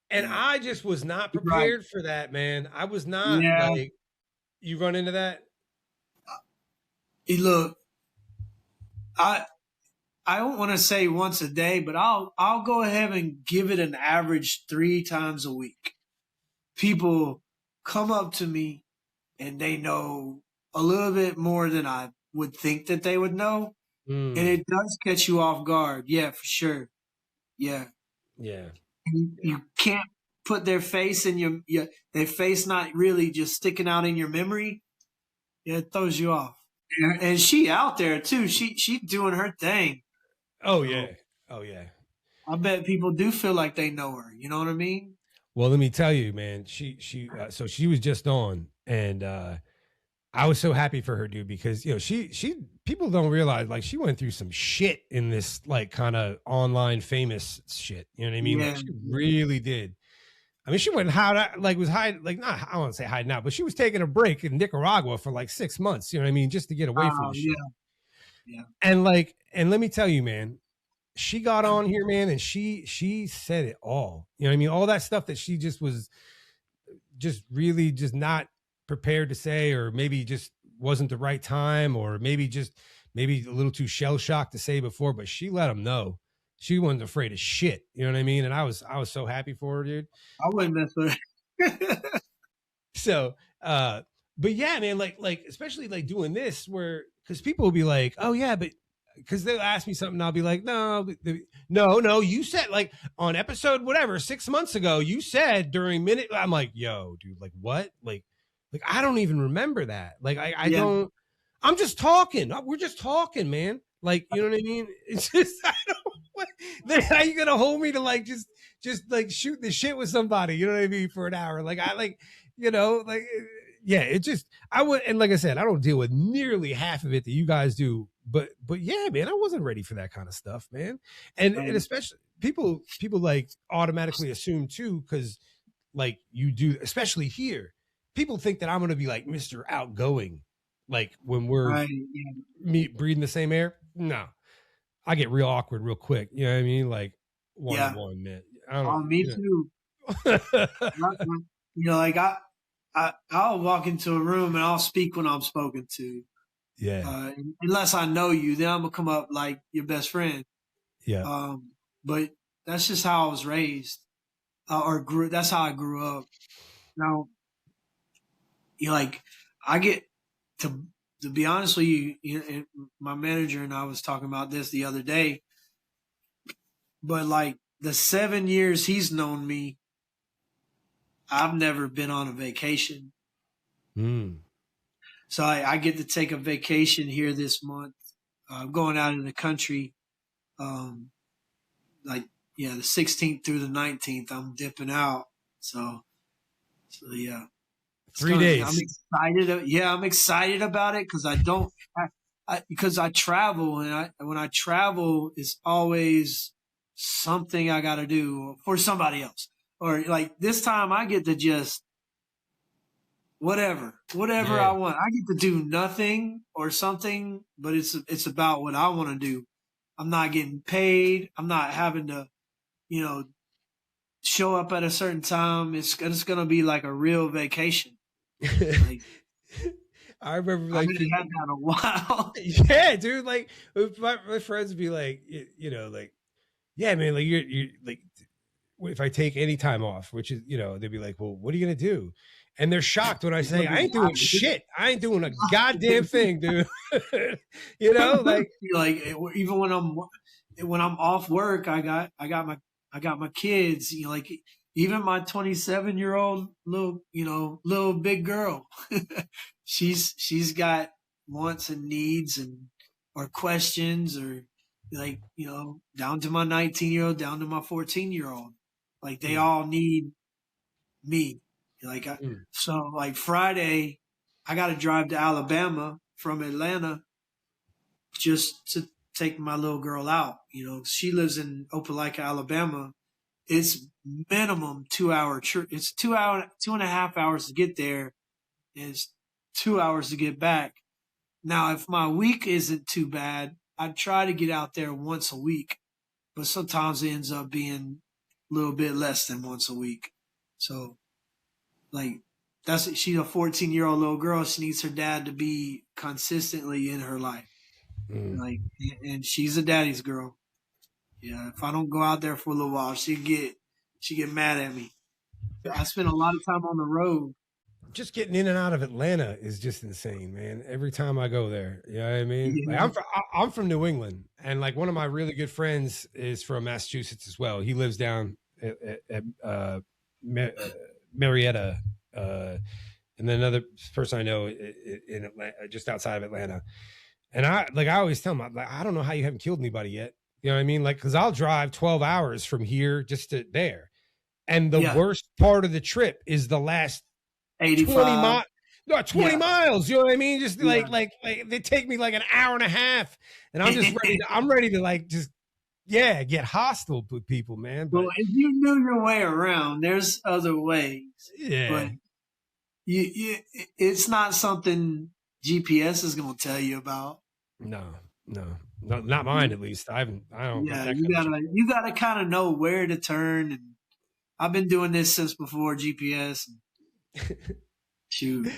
B: And I just was not prepared for that, man. I was not. Like, you run into that?
C: Hey, look, I don't want to say once a day, but I'll go ahead and give it an average 3 times a week. People come up to me and they know a little bit more than I would think that they would know. And it does catch you off guard. Yeah, for sure. Yeah.
B: Yeah.
C: You can't put their face in their face not really just sticking out in your memory. Yeah, it throws you off. And she out there too. She doing her thing.
B: Oh yeah. Oh yeah.
C: I bet people do feel like they know her. You know what I mean?
B: Well, let me tell you, man. So she was just on, and I was so happy for her, dude, because she people don't realize like she went through some shit in this like kind of online famous shit. You know what I mean?
C: Yeah.
B: Like she really did. I mean, she went was hiding, like not I don't want to say hiding out, but she was taking a break in Nicaragua for like 6 months. You know what I mean? Just to get away from the shit.
C: Yeah.
B: And let me tell you, man, she got on here, man, and she said it all. You know what I mean? All that stuff that she just was just really just not prepared to say, or maybe just wasn't the right time, or maybe a little too shell shocked to say before, but she let them know she wasn't afraid of shit. You know what I mean? And I was so happy for her, dude.
C: I wouldn't mess with her.
B: So, but yeah, man, like especially like doing this because people will be like, oh yeah, but because they'll ask me something, I'll be like, no, you said like on episode whatever 6 months ago, you said during minute. I'm like, yo, dude, like what, like I don't even remember that. Like I don't. I'm just talking. We're just talking, man. Like, you know what I mean? It's just I don't. What, then how you gonna hold me to like just like shoot the shit with somebody? You know what I mean? For an hour, like I like, yeah. It just I would, and like I said, I don't deal with nearly half of it that you guys do. But yeah, man, I wasn't ready for that kind of stuff, man. And especially people like automatically assume too, because like you do, especially here. People think that I'm going to be like Mr. Outgoing, like when we're breathing the same air. No, I get real awkward real quick. You know what I mean? Like one-on-one, man. I don't know.
C: Me too. Like I'll walk into a room and I'll speak when I'm spoken to.
B: Yeah.
C: Unless I know you, then I'm gonna come up like your best friend.
B: Yeah.
C: But that's just how I was raised, that's how I grew up. Now, like I get to be honest with you, my manager and I was talking about this the other day, but like the 7 years he's known me, I've never been on a vacation. So I get to take a vacation here this month. I'm going out in the country, the 16th through the 19th. I'm dipping out. So yeah.
B: 3 days.
C: I'm excited. I'm excited about it because because I travel, and when I travel, it's always something I got to do for somebody else. Or like this time, I get to just whatever I want. I get to do nothing or something, but it's about what I want to do. I'm not getting paid. I'm not having to, show up at a certain time. It's going to be like a real vacation. Like,
B: I remember like
C: I haven't had that in a while.
B: Yeah, dude. Like my friends would be like, like, yeah, man, like you're like, if I take any time off, which is, they'd be like, well, what are you gonna do? And they're shocked when I say I ain't doing shit. I ain't doing a goddamn thing, dude. Like
C: even when I'm off work, I got my kids. Like even my 27-year-old little big girl, she's got wants and needs or questions, or like down to my 19-year-old, down to my 14-year-old. Like they all need me. Like so like Friday, I got to drive to Alabama from Atlanta just to take my little girl out. She lives in Opelika, Alabama. It's minimum 2 hour trip. It's 2.5 hours to get there. And it's 2 hours to get back. Now, if my week isn't too bad, I try to get out there once a week, but sometimes it ends up being a little bit less than once a week. So like she's a 14-year-old little girl. She needs her dad to be consistently in her life. Like, and she's a daddy's girl. Yeah. If I don't go out there for a little while, she get mad at me. I spend a lot of time on the road.
B: Just getting in and out of Atlanta is just insane, man. Every time I go there, you know what I mean? Yeah. Like I'm from New England, and like one of my really good friends is from Massachusetts as well. He lives down at Marietta, and then another person I know in Atlanta, just outside of Atlanta. And I always tell him, I don't know how you haven't killed anybody yet. You know what I mean? Like, because I'll drive 12 hours from here just to there. And the worst part of the trip is the last
C: 85.
B: No, 20 miles. You know what I mean? Just like they take me like an hour and a half, and I'm just ready. I'm ready to like just get hostile with people, man. But
C: well, if you knew your way around, there's other ways.
B: Yeah,
C: but it's not something GPS is going to tell you about.
B: No, not mine at least. I don't.
C: Yeah, you gotta kind of know where to turn, and I've been doing this since before GPS. Shoot.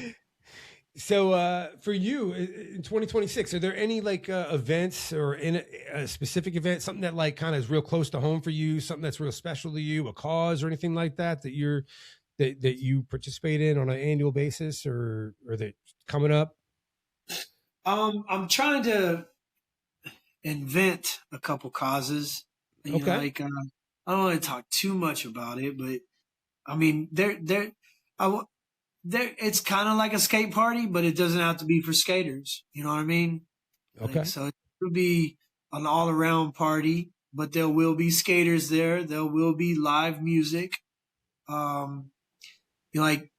B: So for you in 2026, are there any like events or in a specific event, something that like kind of is real close to home for you, something that's real special to you, a cause or anything like that that you participate in on an annual basis or that coming up?
C: I'm trying to invent a couple causes. You know, like I don't want to talk too much about it, but I mean, it's kind of like a skate party, but it doesn't have to be for skaters. You know what I mean?
B: Okay.
C: Like, so it will be an all around party, but there will be skaters there. There will be live music. Like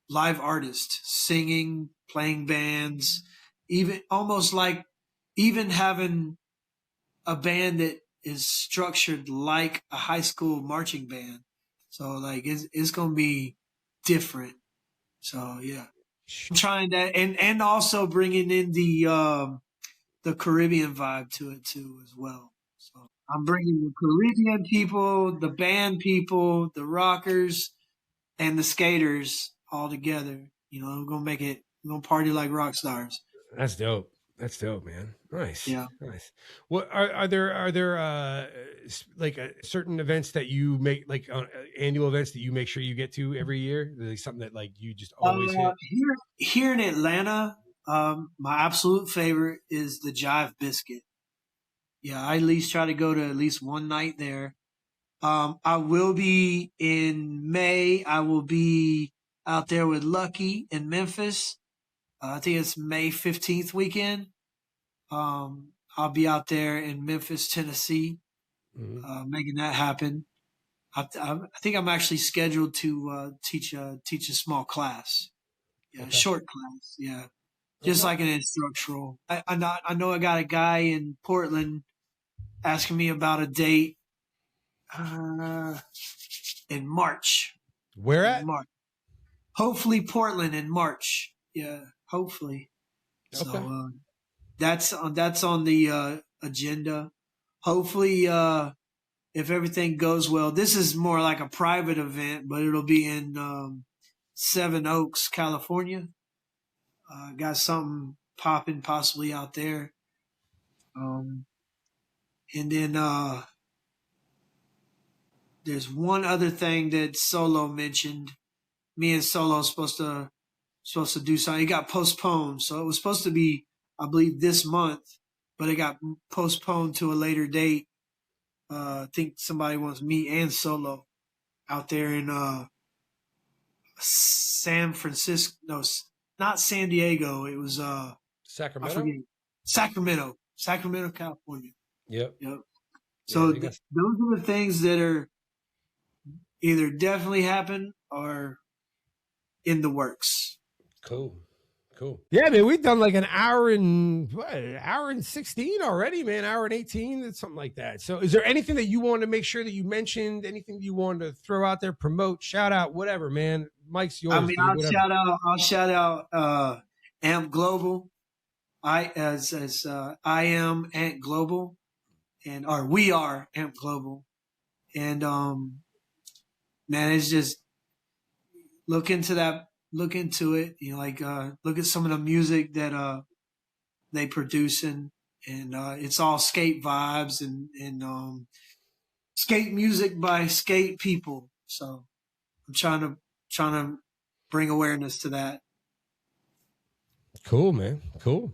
C: live artists singing, playing bands, even almost like even having a band that is structured like a high school marching band. So like it's going to be different. So yeah, I'm trying that and also bringing in the Caribbean vibe to it too as well. So I'm bringing the Caribbean people, the band people, the rockers, and the skaters all together. You know, we're gonna party like rock stars.
B: That's dope. That's dope, man. Nice.
C: Yeah.
B: Nice. What are there like certain events that you make, like annual events that you make sure you get to every year? Like something that like you just always hit?
C: Here in Atlanta, my absolute favorite is the Jive Biscuit. Yeah, I at least try to go to at least one night there. I will be in May. I will be out there with Lucky in Memphis. I think it's May 15th weekend. I'll be out there in Memphis, Tennessee, making that happen. I think I'm actually scheduled to teach a small class, short class, just like an instructional. I know I got a guy in Portland asking me about a date in March.
B: Where at?
C: March. Hopefully Portland in March. Yeah, hopefully. Okay. So that's on the agenda. Hopefully, if everything goes well, this is more like a private event, but it'll be in Seven Oaks, California. Got something popping possibly out there. And then there's one other thing that Solo mentioned. Me and Solo supposed to do something. It got postponed, so it was supposed to be, I believe, this month, but it got postponed to a later date. I think somebody wants me and Solo out there in San Francisco. No, not San Diego. It was Sacramento, California.
B: Yep.
C: So those are the things that are either definitely happen or in the works.
B: Cool. Yeah, man, we've done like an hour and 16 already, man. Hour and 18, it's something like that. So is there anything that you want to make sure that you mentioned, anything you want to throw out there, promote, shout out, whatever, man? Mike's yours.
C: I mean, I'll shout out AMP Global. I am AMP Global, or we are AMP Global. And man, it's just look into it, like look at some of the music that they producing, and it's all skate vibes and skate music by skate people. So I'm trying to bring awareness to that.
B: Cool, man. Cool.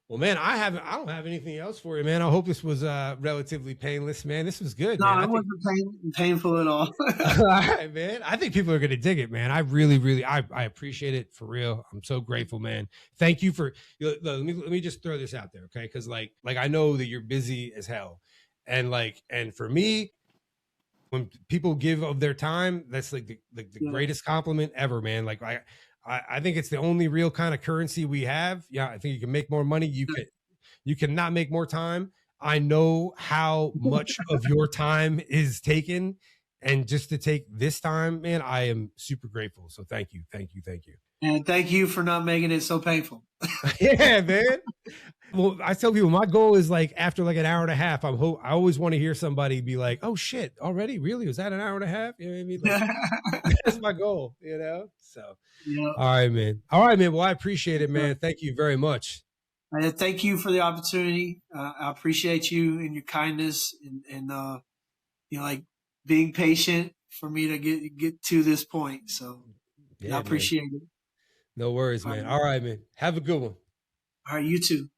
B: Well, man, I don't have anything else for you, man. I hope this was relatively painless, man. This was good.
C: No,
B: man.
C: it wasn't painful at all.
B: All right, man. I think people are going to dig it, man. I really, I appreciate it for real. I'm so grateful, man. Thank you for, let me just throw this out there, okay? Because like I know that you're busy as hell, and for me, when people give of their time, that's like the greatest compliment ever, man. Like I think it's the only real kind of currency we have. Yeah, I think you can make more money. You cannot make more time. I know how much of your time is taken. And just to take this time, man, I am super grateful. So thank you.
C: And thank you for not making it so painful.
B: Yeah, man. Well, I tell people my goal is like after like an hour and a half, I always want to hear somebody be like, "Oh shit, already? Really? Was that an hour and a half?" You know what I mean? Like, that's my goal, you know? So,
C: yeah.
B: All right, man. Well, I appreciate it, man. Thank you very much.
C: Thank you for the opportunity. I appreciate you and your kindness and like being patient for me to get to this point. So I appreciate it.
B: No worries, man. All right, man. Have a good one.
C: All right, you too.